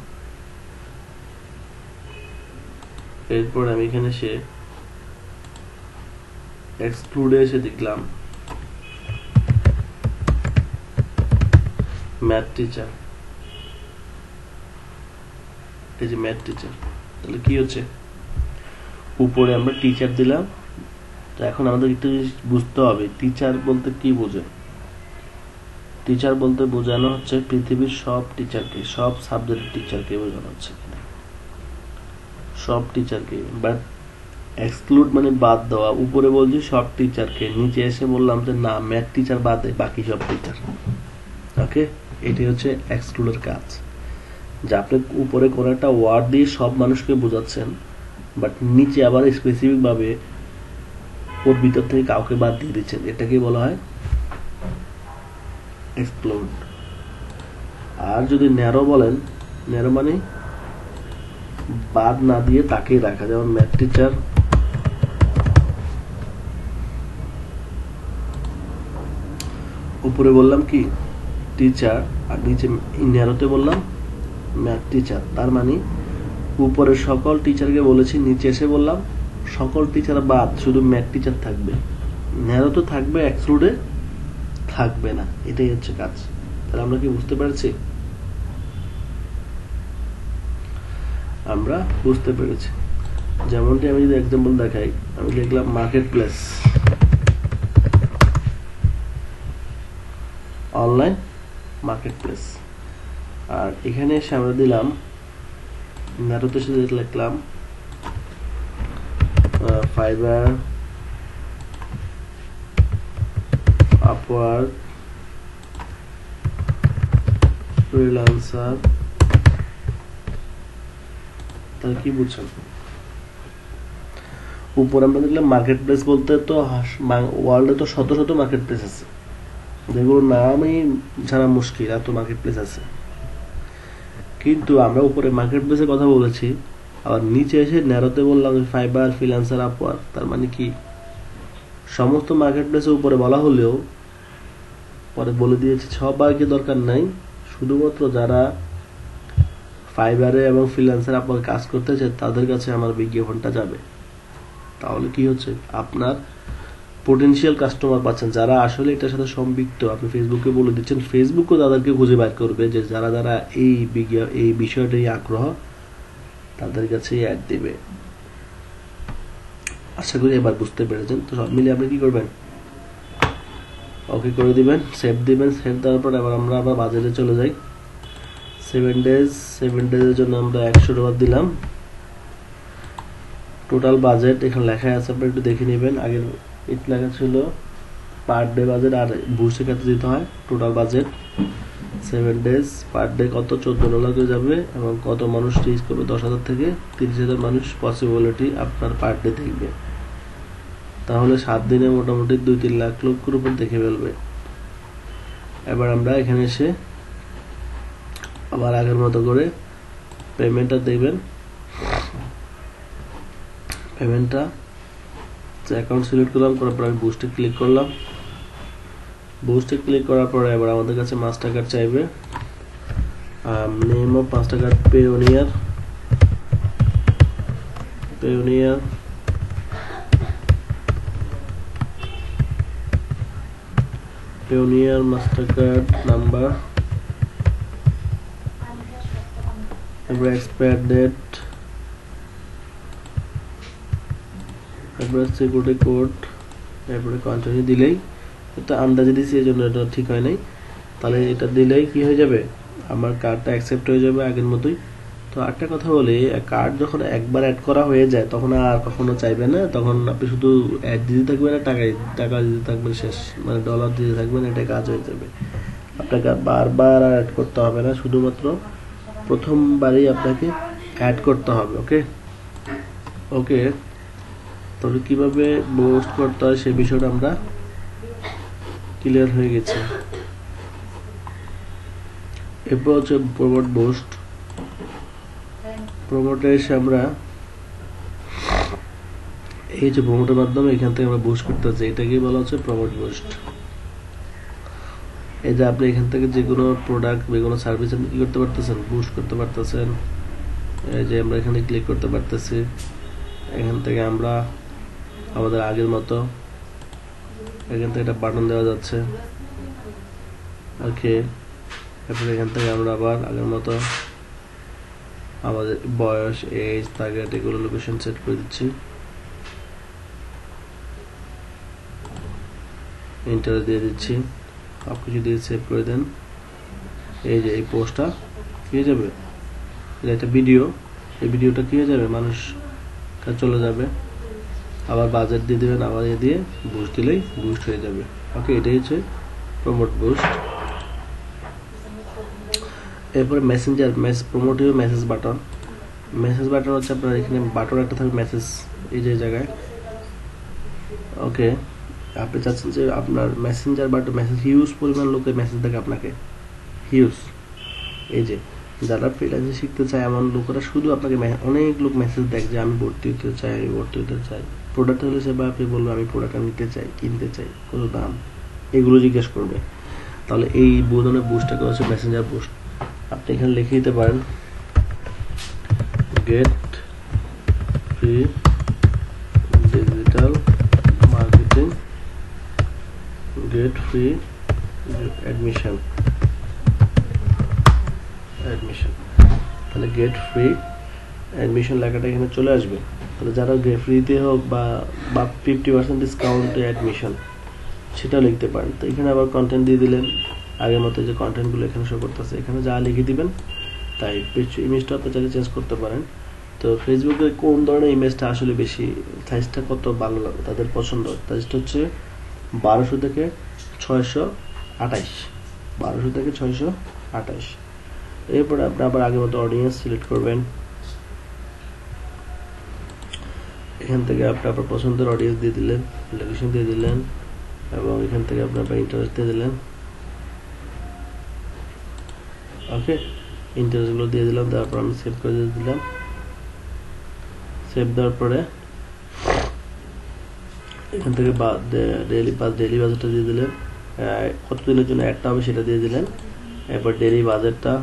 A: এরপর আমি এখানে এসে এক্সক্লুডে এসে দেখলাম ম্যাথ টিচার। এই যে ম্যাথ টিচার, তাহলে কি হচ্ছে, উপরে আমরা টিচার দিলাম। তো এখন আমাদের একটু বুঝতে হবে টিচার বলতে কি বোঝে। টিচার বলতে বোঝানো হচ্ছে পৃথিবীর সব টিচারকে, সব সাবজেক্টের টিচারকে বোঝানো হচ্ছে, সব টিচারকে। বাট এক্সক্লুড মানে বাদ দেওয়া, উপরে বলছি সব টিচারকে, নিচে এসে বললাম যে না, ম্যাথ টিচার বাদে বাকি সব টিচার। ওকে, এটি হচ্ছে এক্সক্লুডের কাজ, যে আপনি উপরে কোনো একটা ওয়ার্ড দিয়ে সব মানুষকে বোঝাচ্ছেন, বাট নিচে আবার স্পেসিফিক ভাবে ওর ভিতর থেকে কাউকে বাদ দিয়ে দিচ্ছেন। এটাকে বলা হয় এক্সক্লুড। আর যদি ন্যারো বলেন, ন্যারো মানে বাদ না দিয়ে তাকেই রাখা। যেমন ম্যাথ টিচার, উপরে বললাম কি টিচার, আর নিচে ন্যারোতে বললাম ম্যাথ টিচার। তার মানে উপরে সকল টিচারকে বলেছি, নিচে এসে বললাম সকল টিচার বাদ শুধু ম্যাথ টিচার থাকবে। ন্যারো তো থাকবে, এক্সক্লুডে থাকবে না। এটাই হচ্ছে কাজ। তাহলে আমরা কি বুঝতে পারছি? আমরা বুঝতে পেরেছি। যেমনটি আমি যদি এক্সাম্পল দেখাই, আমি লিখলাম marketplace, online marketplace. আর এখানে এসে আমরা দিলাম ন্যারোতে এসে লিখলাম ফাইবার, আপওয়ার্ক, ফ্রিল্যান্সার। তাহলে কি বুঝছেন? উপরে আমরা দেখলাম মার্কেট প্লেস বলতে তো ওয়ার্ল্ডে তো শত শত মার্কেট প্লেস আছে, যেগুলো নামই জানা মুশকিল, এত মার্কেট প্লেস আছে। কিন্তু আমরা উপরে মার্কেট প্লেসের কথা বলেছি, আবার নিচে এসে ন্যারোতে বললাম ফাইবার, ফ্রিল্যান্সার, আপওয়ার্ক। তার মানে কি সমস্ত মার্কেট প্লেসের উপরে বলা হলেও পরে বলে দিয়েছি সবাইকে দরকার নাই, শুধুমাত্র যারা ফাইবারে এবং ফ্রিল্যান্সার আপওয়ার্কে কাজ করতে চায় তাদের কাছে আমার বিজ্ঞাপনটা যাবে। তাহলে কি হচ্ছে, আপনার পোটেনশিয়াল কাস্টমার পাচ্ছেন যারা আসলে এটার সাথে সম্পৃক্ত। আপনি ফেসবুকে বলে দিচ্ছেন, ফেসবুকও তাদেরকে খুঁজে বের করবে যে যারা যারা এই বিষয়টাই আগ্রহ, তাদের কাছে অ্যাড দেবে। আশা করি এবার বুঝতে পেরেছেন। তো সব মিলিয়ে আপনি কি করবেন, ওকে করে দিবেন, সেভ দিবেন। সেভ দেওয়ার পর এবার আমরা আবার বাজেটে চলে যাই। 7 ডেজের জন্য আমরা $100 দিলাম। টোটাল বাজেট এখানে লেখা আছে, আপনি একটু দেখে নেবেন। আগের এটা লেখা ছিল পার ডে বাজেট, আর বুস্টের ক্ষেত্রে দিতে হয় total budget. 7 days per day কত, $14 করে যাবে। এবং কত মানুষ রিচ করবে, 10,000 থেকে 30,000 মানুষ পসিবিলিটি আপনার পার ডে দেখবে। তাহলে 7 দিনে মোটামুটি 2-3 লাখ লোকের উপর দেখে ফেলবে। এবার আমরা এখানে এসে আবার আগের মতো করে পেমেন্টটা দেখবেন। পেমেন্টটা অ্যাকাউন্ট সিলেক্ট করলাম, করার পর আমি বুস্টে ক্লিক করলাম। বুস্টে ক্লিক করার পরে এবার আমাদের কাছে মাস্টার কার্ড চাইবে। Name of master card Payoneer master card number, এবার এক্সপায়ার ডেট, এবার সিকিউরিটি কোড, এরপরে কন্টিনিউ দিলেই, এটা আন্দাজে দিছি এই জন্য এটা ঠিক হয় নাই। তাহলে এটা দিলেই কি হয়ে যাবে, আমার কার্ডটা অ্যাকসেপ্ট হয়ে যাবে আগের মতোই। তো একটা কথা বলি, কার্ড যখন একবার অ্যাড করা হয়ে যায় তখন আর কখনো চাইবে না, তখন আপনি শুধু অ্যাড দিতে থাকবেন আর টাকা দিতে থাকবেন, শেষ মানে ডলার দিতে থাকবেন, এটা কাজ হয়ে যাবে। আপনাকে বারবার আর অ্যাড করতে হবে না, শুধুমাত্র প্রথমবারই আপনাকে অ্যাড করতে হবে। ওকে তবে কিভাবে বুস্ট করতে হয় সে বিষয়টা আমরা ক্লিয়ার হয়ে গেছে। এরপর হচ্ছে প্রমোট বুস্ট। প্রমোটে এসে আমরা এই যে প্রমোটের মাধ্যমে এখান থেকে আমরা বুস্ট করতে চাই, এটাকেই বলা হচ্ছে প্রমোট বুস্ট। এই যে আপনি এখান থেকে যে কোনো প্রোডাক্ট বা কোনো সার্ভিস আপনি কি করতে পারতেছেন, বুস্ট করতে পারতেছেন। এই যে আমরা এখানে ক্লিক করতে পারতেছি, এখান থেকে আমরা আমাদের আগের মতো এখান থেকে একটা বাটন দেওয়া যাচ্ছে। ওকে এরপর এখান থেকে আমরা আবার আগের মতো আমাদের বয়স, এজ, টার্গেট এগুলো লোকেশন সেট করে দিচ্ছি। এন্টার দিয়ে দিচ্ছি, সব কিছু দিয়ে সেভ করে দেন। এই যে এই পোস্টটা কি হয়ে যাবে, এটা একটা ভিডিও, এই ভিডিওটা কি হয়ে যাবে, মানুষ চলে যাবে। আবার বাজেট দিয়ে দেবেন, আবার দিয়ে বুস্ট দিলেই বুস্ট হয়ে যাবে। ওকে এটাই হচ্ছে প্রমোট বুস্ট। এরপরে মেসেঞ্জার প্রমোটিভ মেসেজ বাটন হচ্ছে আপনার এখানে বাটন একটা থাকবে মেসেজ, এই যে জায়গায়। ওকে আপনি চাচ্ছেন যে আপনার মেসেঞ্জার বাটন মেসেজ হিউজ পরিমাণ লোকের মেসেজ দেখে আপনাকে, হিউজ। এই যে যারা ফ্রিল্যান্সিং শিখতে চায় এমন লোকেরা শুধু আপনাকে অনেক লোক মেসেজ দেখ যে আমি ভর্তি হতে চাই, প্রোডাক্ট হলে সে বা আপনি বলবেন আমি প্রোডাক্টটা নিতে চাই, কিনতে চাই, কত দাম, এগুলো জিজ্ঞেস করবে। তাহলে এই ধরনের বুস্টটাকে হচ্ছে মেসেঞ্জার বুস্ট। আপনি এখানে লিখে দিতে পারেন gate free digital marketing, gate free admission. তাহলে গেট ফ্রি অ্যাডমিশন লেখাটা এখানে চলে আসবে। তাহলে যারা ফ্রিতে হোক বা 50% ডিসকাউন্টে অ্যাডমিশন সেটাও লিখতে পারেন। তো এখানে আবার কন্টেন্ট দিয়ে দিলেন, আগের মতো যে কন্টেন্টগুলো এখানে শো করতেছে, এখানে যা লিখে দিবেন তাই। ইমেজটা আপনি চাইলে চেঞ্জ করতে পারেন। তো ফেসবুকে কোন ধরনের ইমেজটা আসলে বেশি, সাইজটা কত ভালো লাগে তাদের পছন্দ, সাইজটা হচ্ছে 1200 থেকে 628। এরপরে আপনি আবার আগের মতো অডিয়েন্স সিলেক্ট করবেন। এখান থেকে আপনি আপনার পছন্দের অডিয়েন্স দিয়ে দিলেন, লোকেশন দিয়ে দিলেন, এবং এখান থেকে আপনি আপনার ইন্টারেস্ট দিয়ে দিলেন। ওকে ইন্টারেস্টগুলো দিয়ে দিলাম, তারপর আমি সেভ করে দিলাম। সেভ দেওয়ার পরে এখান থেকে ডেইলি বাজেটটা দিয়ে দিলেন, কতদিনের জন্য একটা হবে সেটা দিয়ে দিলেন। এরপর ডেইলি বাজেটটা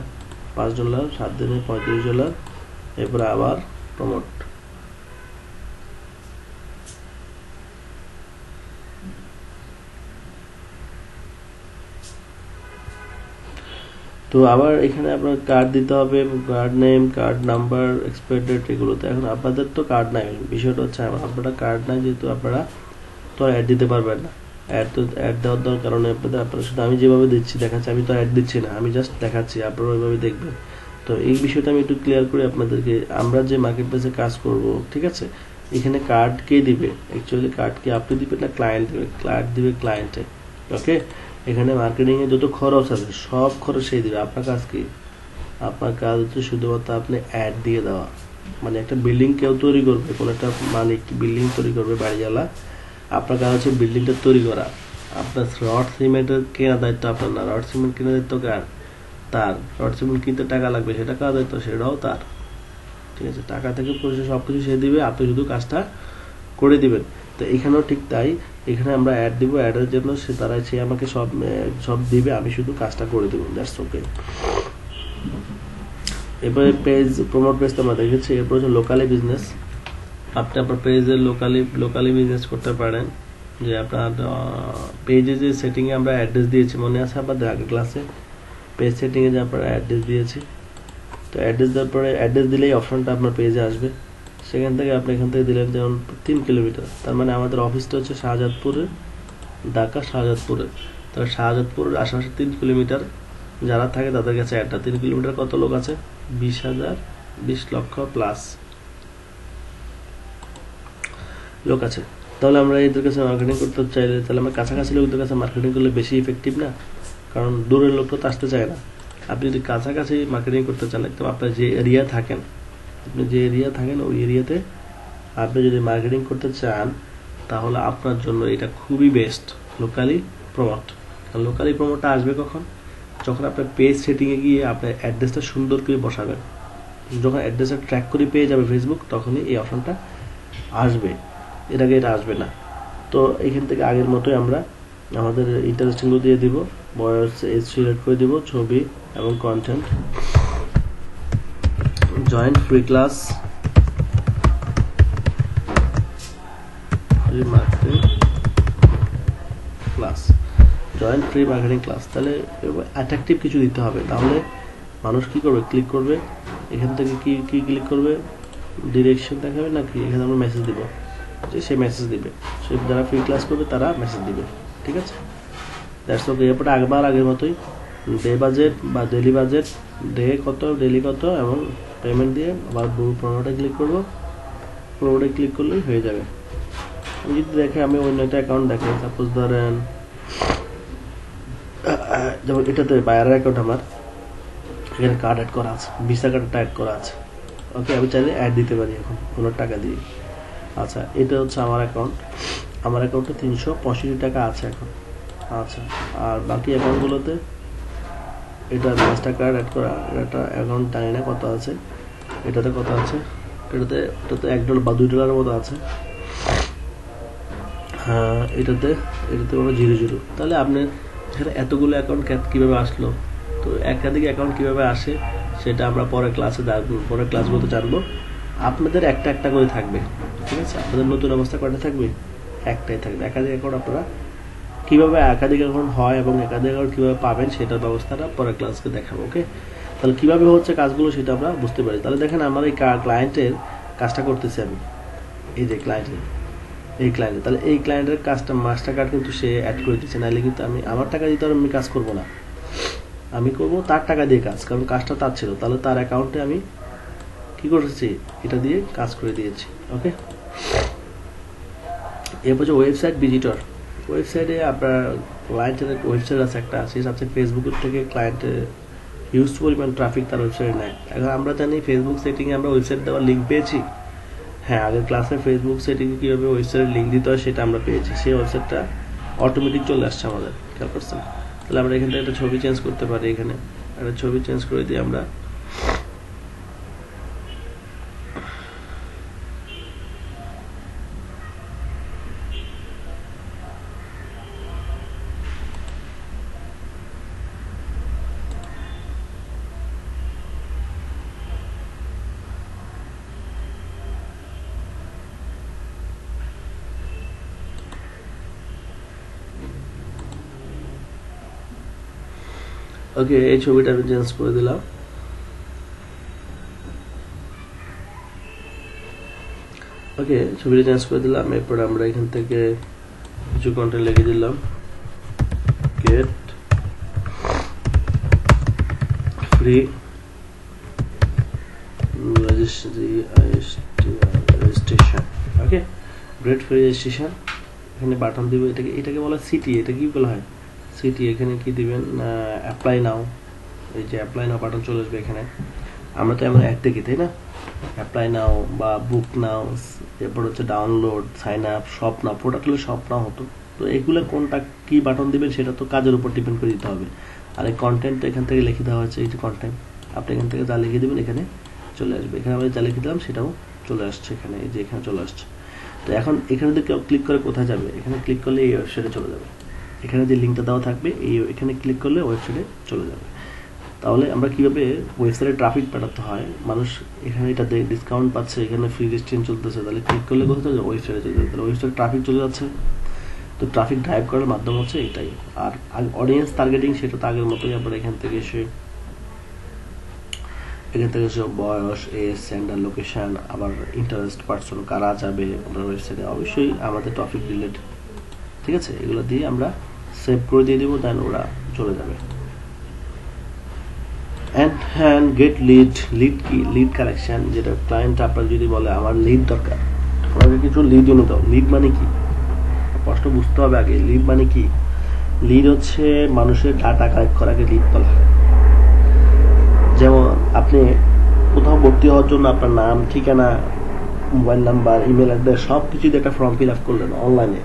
A: $5, 7 দিনে $35। এরপরে আবার প্রমোট। তো আবার এখানে আপনার কার্ড দিতে হবে, card name, card number, expire date, এগুলোতে। এখন আপনাদের তো কার্ড নাই, বিষয়টা হচ্ছে আপনারা কার্ড নাই, যেহেতু আপনারা তো অ্যাড দিতে পারবেন না। অ্যাড দেওয়ার দরকার কারণে আপনারা শুধু আমি যেভাবে দিচ্ছি দেখাচ্ছি, আমি তো অ্যাড দিচ্ছি না, আমি জাস্ট দেখাচ্ছি, আপনারা ওইভাবে দেখবেন। তো এই বিষয়টা আমি একটু ক্লিয়ার করি আপনাদেরকে। আমরা যে মার্কেট প্লেসে কাজ করব, ঠিক আছে, এখানে কার্ড কে দিবে? অ্যাকচুয়ালি কার্ড কি আপনি দিবেন না ক্লায়েন্ট দিবে? কার্ড দিবে ক্লায়েন্টে। ওকে, এখানে মার্কেটিং এ যত খরচ আছে সব খরচ সেই দিবে। আপনার কাজ কি? আপনার কাজ হচ্ছে শুধুমাত্র আপনি অ্যাড দিয়ে দেওয়া। মানে একটা বিল্ডিং কেউ তৈরি করবে, কোনো একটা মালিক বিল্ডিং তৈরি করবে, বাড়িওয়ালা, আপনার কাজ হচ্ছে বিল্ডিংটা তৈরি করা। আপনার রড সিমেন্টের কেনা দায়িত্ব আপনার না, রড সিমেন্ট কেনার দায়িত্ব কার? তার। রড সিমেন্ট কিনতে টাকা লাগবে, সেটা কার দায়িত্ব? সেটাও তার। ঠিক আছে, টাকা থেকে পয়সা সবকিছু সে দিবে, আপনি শুধু কাজটা করে দিবেন। তো এখানেও ঠিক তাই, এখানে আমরা অ্যাড দিব, অ্যাডের জন্য সে আমাকে সব দিবে, আমি শুধু কাজটা করে দেবো, দ্যাটস ওকে। এরপরে পেজ, প্রমোট পেজ তো আমরা দেখেছি। এরপর হচ্ছে লোকালি বিজনেস। আপনি আপনার পেজে লোকালি বিজনেস করতে পারেন। যে আপনার পেজে যে সেটিংয়ে আমরা অ্যাড্রেস দিয়েছি, মনে আছে আপনাদের আগের ক্লাসে পেজ সেটিংয়ে যে আপনারা অ্যাড্রেস দিয়েছি। তো অ্যাড্রেস দেওয়ার পরে অ্যাড্রেস দিলেই অপশনটা আপনার পেজে আসবে। সেখান থেকে আপনি এখান থেকে দিলেন যেমন 3 কিলোমিটার, তার মানে আমাদের অফিসটা হচ্ছে শাহজাদপুরে, ঢাকা শাহজাদপুরে। তাহলে শাহজাদপুরের আশেপাশে 3 কিলোমিটার যারা থাকে তাদের কাছে অ্যাডটা। 3 কিলোমিটার কত লোক আছে? 20 লক্ষ প্লাস লোক আছে। তাহলে আমরা এদের কাছে মার্কেটিং করতে চাইলে, তাহলে আমরা কাছাকাছি লোকদের কাছে মার্কেটিং করলে বেশি ইফেক্টিভ না? কারণ দূরের লোকটা তো আসতে চায় না। আপনি যদি কাছাকাছি মার্কেটিং করতে চান, একদম আপনার যে এরিয়া থাকেন, ওই এরিয়াতে আপনি যদি মার্কেটিং করতে চান, তাহলে আপনার জন্য এটা খুবই বেস্ট, লোকালি প্রমোট। লোকালি প্রমোটটা আসবে কখন? যখন আপনার পেজ সেটিংয়ে গিয়ে আপনার অ্যাড্রেসটা সুন্দর করে বসাবেন। যখন অ্যাড্রেসটা ট্র্যাক করে পেয়ে যাবে ফেসবুক, তখনই এই অপশনটা আসবে, এর আগে এটা আসবে না। তো এখান থেকে আগের মতোই আমরা আমাদের ইন্টারেস্টিংগুলো দিয়ে দিব, বয়স, এজ সিলেক্ট করে দিব, ছবি এবং content. Join free class, join free marketing class. তাহলে অ্যাট্রাকটিভ কিছু দিতে হবে, তাহলে মানুষ কি করবে? ক্লিক করবে। এখান থেকে কি ক্লিক করবে? ডিরেকশন দেখাবে নাকি? এখানে আমরা মেসেজ দিব, যে সে মেসেজ দিবে, সে যারা ফ্রি ক্লাস করবে তারা মেসেজ দিবে। ঠিক আছে, দ্যাটস ওকে। এরপরে আগের মতোই ডে বাজেট বা ডেলি বাজেট, ডে কত, ডেলি কত, এবং পেমেন্ট দিয়ে আবার প্রোমোটে ক্লিক করবো। প্রোমোটে ক্লিক করলেই হয়ে যাবে। আমি যদি দেখে, আমি অন্য একটা অ্যাকাউন্ট দেখে, সাপোজ ধরেন যেমন এটাতে বায়ারের অ্যাকাউন্ট, আমার এখানে কার্ড অ্যাড করা আছে, ভিসা কার্ডটা অ্যাড করা আছে। ওকে, আমি চাইলে অ্যাড দিতে পারি এখন কোনো টাকা দিয়ে। আচ্ছা, এটা হচ্ছে আমার অ্যাকাউন্ট। আমার অ্যাকাউন্টে 365 টাকা আছে এখন। আচ্ছা, আর বাকি অ্যাকাউন্টগুলোতে এটা মাস্টার কার্ড অ্যাড করা, এটা অ্যাকাউন্ট জানি না কত আছে। এটাতে কত আছে? এটাতে $1 বা $2 মতো আছে। হ্যাঁ, এটাতে কোনো 0। তাহলে আপনি এখানে এতগুলো অ্যাকাউন্ট কীভাবে আসলো? তো একাধিক অ্যাকাউন্ট কীভাবে আসে সেটা আমরা পরের ক্লাসগুলোতে জানবো। আপনাদের একটা করে থাকবে, ঠিক আছে? আপনাদের নতুন অবস্থা কয়টা থাকবে? একটাই থাকবে। একাধিক অ্যাকাউন্ট আপনারা কীভাবে একাধিক অ্যাকাউন্ট হয় এবং একাধিক অ্যাকাউন্ট কীভাবে পাবেন সেটার ব্যবস্থাটা পরের ক্লাসকে দেখাবো। ওকে, তাহলে কীভাবে হচ্ছে কাজগুলো সেটা আমরা বুঝতে পারি। তাহলে দেখেন, আমার এই ক্লায়েন্টের কাজটা করতেছি আমি, এই যে ক্লায়েন্টের, তাহলে এই ক্লায়েন্টের কাজটা মাস্টার কার্ড কিন্তু সে অ্যাড করে দিচ্ছে, নাহলে কিন্তু আমি আমার টাকা দিতে আমি কাজ করবো না, আমি করবো তার টাকা দিয়ে কাজ, কারণ কাজটা তার ছিল। তাহলে তার অ্যাকাউন্টে আমি কি করেছি? এটা দিয়ে কাজ করে দিয়েছি। ওকে, এরপর হচ্ছে ওয়েবসাইট ভিজিটর। ওয়েবসাইটে আপনার ক্লায়েন্টের ওয়েবসাইট আছে একটা, সেই সাথে ফেসবুকের থেকে ক্লায়েন্টের হিউজ পরিমাণ ট্রাফিক তার ওয়েবসাইটে নেয়। এখন আমরা জানি ফেসবুক সেটিংয়ে আমরা ওয়েবসাইট দেওয়ার লিঙ্ক পেয়েছি। হ্যাঁ, আগের ক্লাসে ফেসবুক সেটিংয়ে কীভাবে ওয়েবসাইটের লিঙ্ক দিতে হয় সেটা আমরা পেয়েছি। সেই ওয়েবসাইটটা অটোমেটিক চলে আসছে আমাদের, খেয়াল করছেন? তাহলে আমরা এখান থেকে একটা ছবি চেঞ্জ করতে পারি। এখানে একটা ছবি চেঞ্জ করে দিয়ে আমরা ওকে, এই ছবিটা আমি চেঞ্জ করে দিলাম। ওকে, ছবিটা চেঞ্জ করে দিলাম। এরপর আমরা এখান থেকে কিছু কন্টেন্ট লিখে দিলাম, গেট ফ্রি রেজিস্ট্রেশন। ওকে, গ্রেট ফ্রি রেজিস্ট্রেশন। এখানে বাটন দিব, এটাকে বলা সিটি। এটা কি বলা হয়? সিটি। এখানে কি দিবেন? অ্যাপ্লাই নাও। এই যে অ্যাপ্লাই নাও বাটন চলে আসবে এখানে। আমরা তো এমন অ্যাড দেখি, তাই না? অ্যাপ্লাই নাও বা বুক নাও, এরপর হচ্ছে download, sign up, shop now. Product হলে শপ নাও হতো। তো এগুলো কোনটা কি বাটন দিবেন সেটা তো কাজের উপর ডিপেন্ড করে দিতে হবে। আর এই কন্টেন্ট এখান থেকে লিখে দেওয়া হচ্ছে, এই যে কন্টেন্ট, আপনি এখান থেকে যা লিখে দেবেন এখানে চলে আসবে। এখানে আমরা যা লিখে দিলাম সেটাও চলে আসছে এখানে, এই যে এখানে চলে আসছে। তো এখন এখানে যদি কেউ ক্লিক করে কোথায় যাবে? এখানে ক্লিক করলে এই ওয়েবসাইটে চলে যাবে। এখানে যে লিঙ্কটা দেওয়া থাকবে এখানে ক্লিক করলে ওয়েবসাইটে চলে যাবে। তাহলে আমরা কিভাবে ওয়েবসাইটে ট্রাফিক পাঠাতে হয়, মানুষ এখানে এটা ডিসকাউন্ট পাচ্ছে, এখানে ফ্রি রেজিস্ট্রেশন চলতেছে, তাহলে ক্লিক করলে কোথায় চলে যাবে? ওয়েবসাইটে চলে যাবে। তাহলে ওয়েবসাইটে ট্রাফিক চলে যাচ্ছে। তো ট্রাফিক ড্রাইভ করার মাধ্যম হচ্ছে এটাই। আর অডিয়েন্স টার্গেটিং সেটা তো আগের মতোই। আমরা এখান থেকে এসে বয়স, এজ, সেন্ডার, লোকেশন, আবার ইন্টারেস্ট পার্সন কারা যাবে আপনার ওয়েবসাইটে, অবশ্যই আমাদের টপিক রিলেটেড, ঠিক আছে? এগুলো দিয়ে আমরা সেভ করে দিয়ে দেবো, দেন ওরা চলে যাবে। And get lead. লিড কি? Lead collection. যেটা ক্লায়েন্ট আপনার যদি বলে আমার লিড দরকার, আমাকে কিছু লিড এনে দাও। লিড মানে কি? প্রশ্ন বুঝতে হবে আগে। লিড মানে কি? লিড হচ্ছে মানুষের ডাটা কালেক্ট করাকে লিড বলা হয়। যেমন আপনি কোথাও ভর্তি হওয়ার জন্য আপনার নাম, ঠিকানা, মোবাইল নাম্বার, ইমেল অ্যাড্রেস সব কিছু দিয়ে একটা ফর্ম ফিল আপ করলেন অনলাইনে,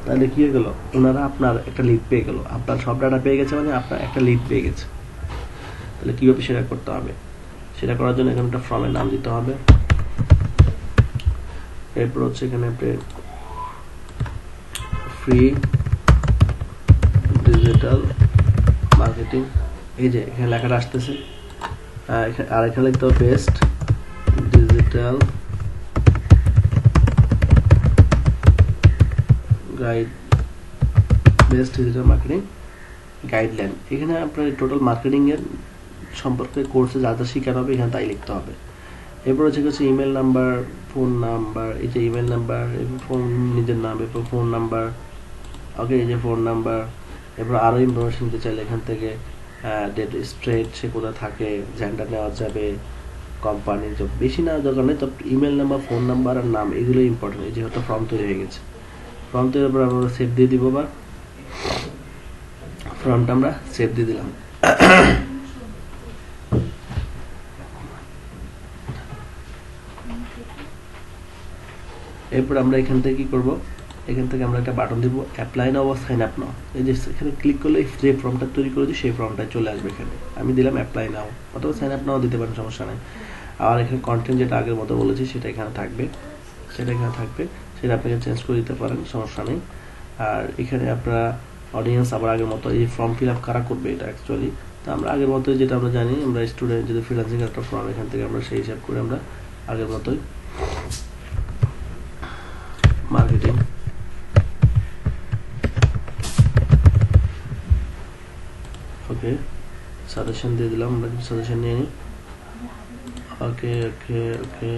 A: তাহলে কি হয়ে গেল? ওনারা আপনার একটা লিড পেয়ে গেল। আপনার সব ডাটা পেয়ে গেছে, মানে আপনার একটা লিড পেয়ে গেছে। তাহলে কীভাবে সেটা করতে হবে? সেটা করার জন্য এখানে একটা ফর্মের নাম দিতে হবে। এরপর হচ্ছে এখানে ফ্রি ডিজিটাল মার্কেটিং, এই যে এখানে লেখাটা আসতেছে। আর এখানে লিখতে হবে best digital guide, best digital marketing guideline. এখানে আপনার টোটাল মার্কেটিং এর সম্পর্কে কোর্সে যা যা শেখানো হবে এখানে তাই লিখতে হবে। এরপর হচ্ছে ইমেল নাম্বার, ফোন নাম্বার, এই যে ইমেল নাম্বার, ফোন, নিজের নাম, এরপর ফোন নাম্বার। ওকে, এই যে ফোন নাম্বার। এরপর আরও ইনফরমেশন দিতে চাইলে এখান থেকে ডেট, স্ট্রেট, সে কোথায় থাকে, জেন্ডার নেওয়া যাবে, কোম্পানি, জব বেশি নেওয়ার দরকার নেই। তো ইমেল নাম্বার, ফোন নাম্বার আর নাম এগুলোই ইম্পর্টেন্ট। এই যেহেতু ফর্ম তৈরি হয়ে গেছে, ফর্ম তৈরির পর আমরা সেভ দিয়ে দিব। বা ফর্মটা আমরা সেভ দিয়ে দিলাম। এরপর আমরা এখান থেকে কি করব? এখান থেকে আমরা একটা বাটন দিব, অ্যাপ্লাই নাও বা সাইন আপ নাও। এই যে এখানে ক্লিক করলে যে ফর্মটা তৈরি করেছি সেই ফর্মটা চলে আসবে এখানে। আমি দিলাম অ্যাপ্লাই নাও, অথবা সাইন আপ নাও দিতে পারেন, সমস্যা নেই। আর এখানে কন্টেন্ট যেটা আগের মতো বলেছি সেটা এখানে থাকবে, সেটা আপনাকে চেঞ্জ করে দিতে পারেন, সমস্যা নেই। আর এখানে আপনারা অডিয়েন্স আবার আগের মতো, এই ফর্ম ফিল আপ কারা করবে এটা অ্যাকচুয়ালি, তো আমরা আগের মতো যেটা আমরা জানি, আমরা স্টুডেন্ট যদি ফ্রিল্যান্সিং একটা ফর্ম, এখান থেকে আমরা সেই হিসাব করে আমরা আগের মতোই মার্কেটিং, ওকে, সাজেশন দিয়ে দিলাম। আমরা কিছু সাজেশন নিয়ে নিই। Okay okay okay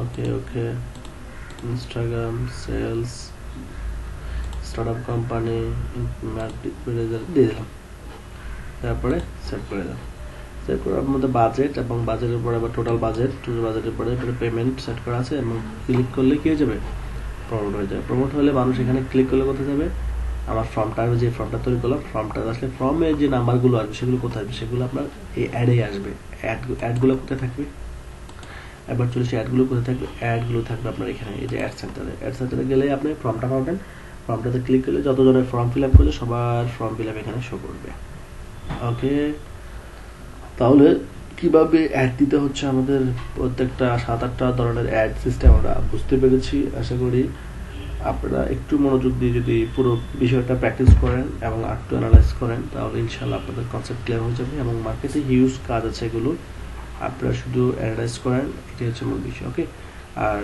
A: okay okay Instagram, sales, startup company, result দিয়ে দিলাম। তারপরে সেভ করে দিলাম। সেভ করার মধ্যে বাজেট, এবং বাজেটের পরে আবার টোটাল বাজেটের পরে পেমেন্ট সেট করা আছে, এবং ক্লিক করলে কি হয়ে যাবে? প্রমোট হয়ে যাবে। প্রমোট হলে মানুষ এখানে ক্লিক করলে কোথায় যাবে? আমার ফর্মটা, যে ফর্মটা তৈরি করলাম, ফর্মটা আসলে ফর্মে যে নাম্বারগুলো আসবে সেগুলো কোথায় আসবে? সেগুলো আপনার এই অ্যাডে আসবে। অ্যাডগুলো কোথায় থাকবে? এবার চলে সেই অ্যাডগুলো কোথায় থাকবে? অ্যাডগুলো থাকবে আপনার এখানে, এই যে অ্যাড সেন্টারে গেলে আপনি ফর্মটা পাবেন। ফর্মটাতে ক্লিক করলে যতজনের ফর্ম ফিল আপ করলে সবার ফর্ম ফিল আপ এখানে শো করবে। ওকে, তাহলে কিভাবে অ্যাড দিতে হচ্ছে আমাদের প্রত্যেকটা 7-8টা ধরনের অ্যাড সিস্টেম আমরা বুঝতে পেরেছি। আশা করি আপনারা একটু মনোযোগ দিয়ে যদি পুরো বিষয়টা প্র্যাকটিস করেন এবং একটু অ্যানালাইজ করেন, তাহলে ইনশাল্লাহ আপনাদের কনসেপ্ট ক্লিয়ার হয়ে যাবে। এবং মার্কেটে হিউজ কাজ আছে, এগুলো আপনারা শুধু অ্যানালাইজ করেন, এটাই হচ্ছে মূল বিষয়। ওকে, আর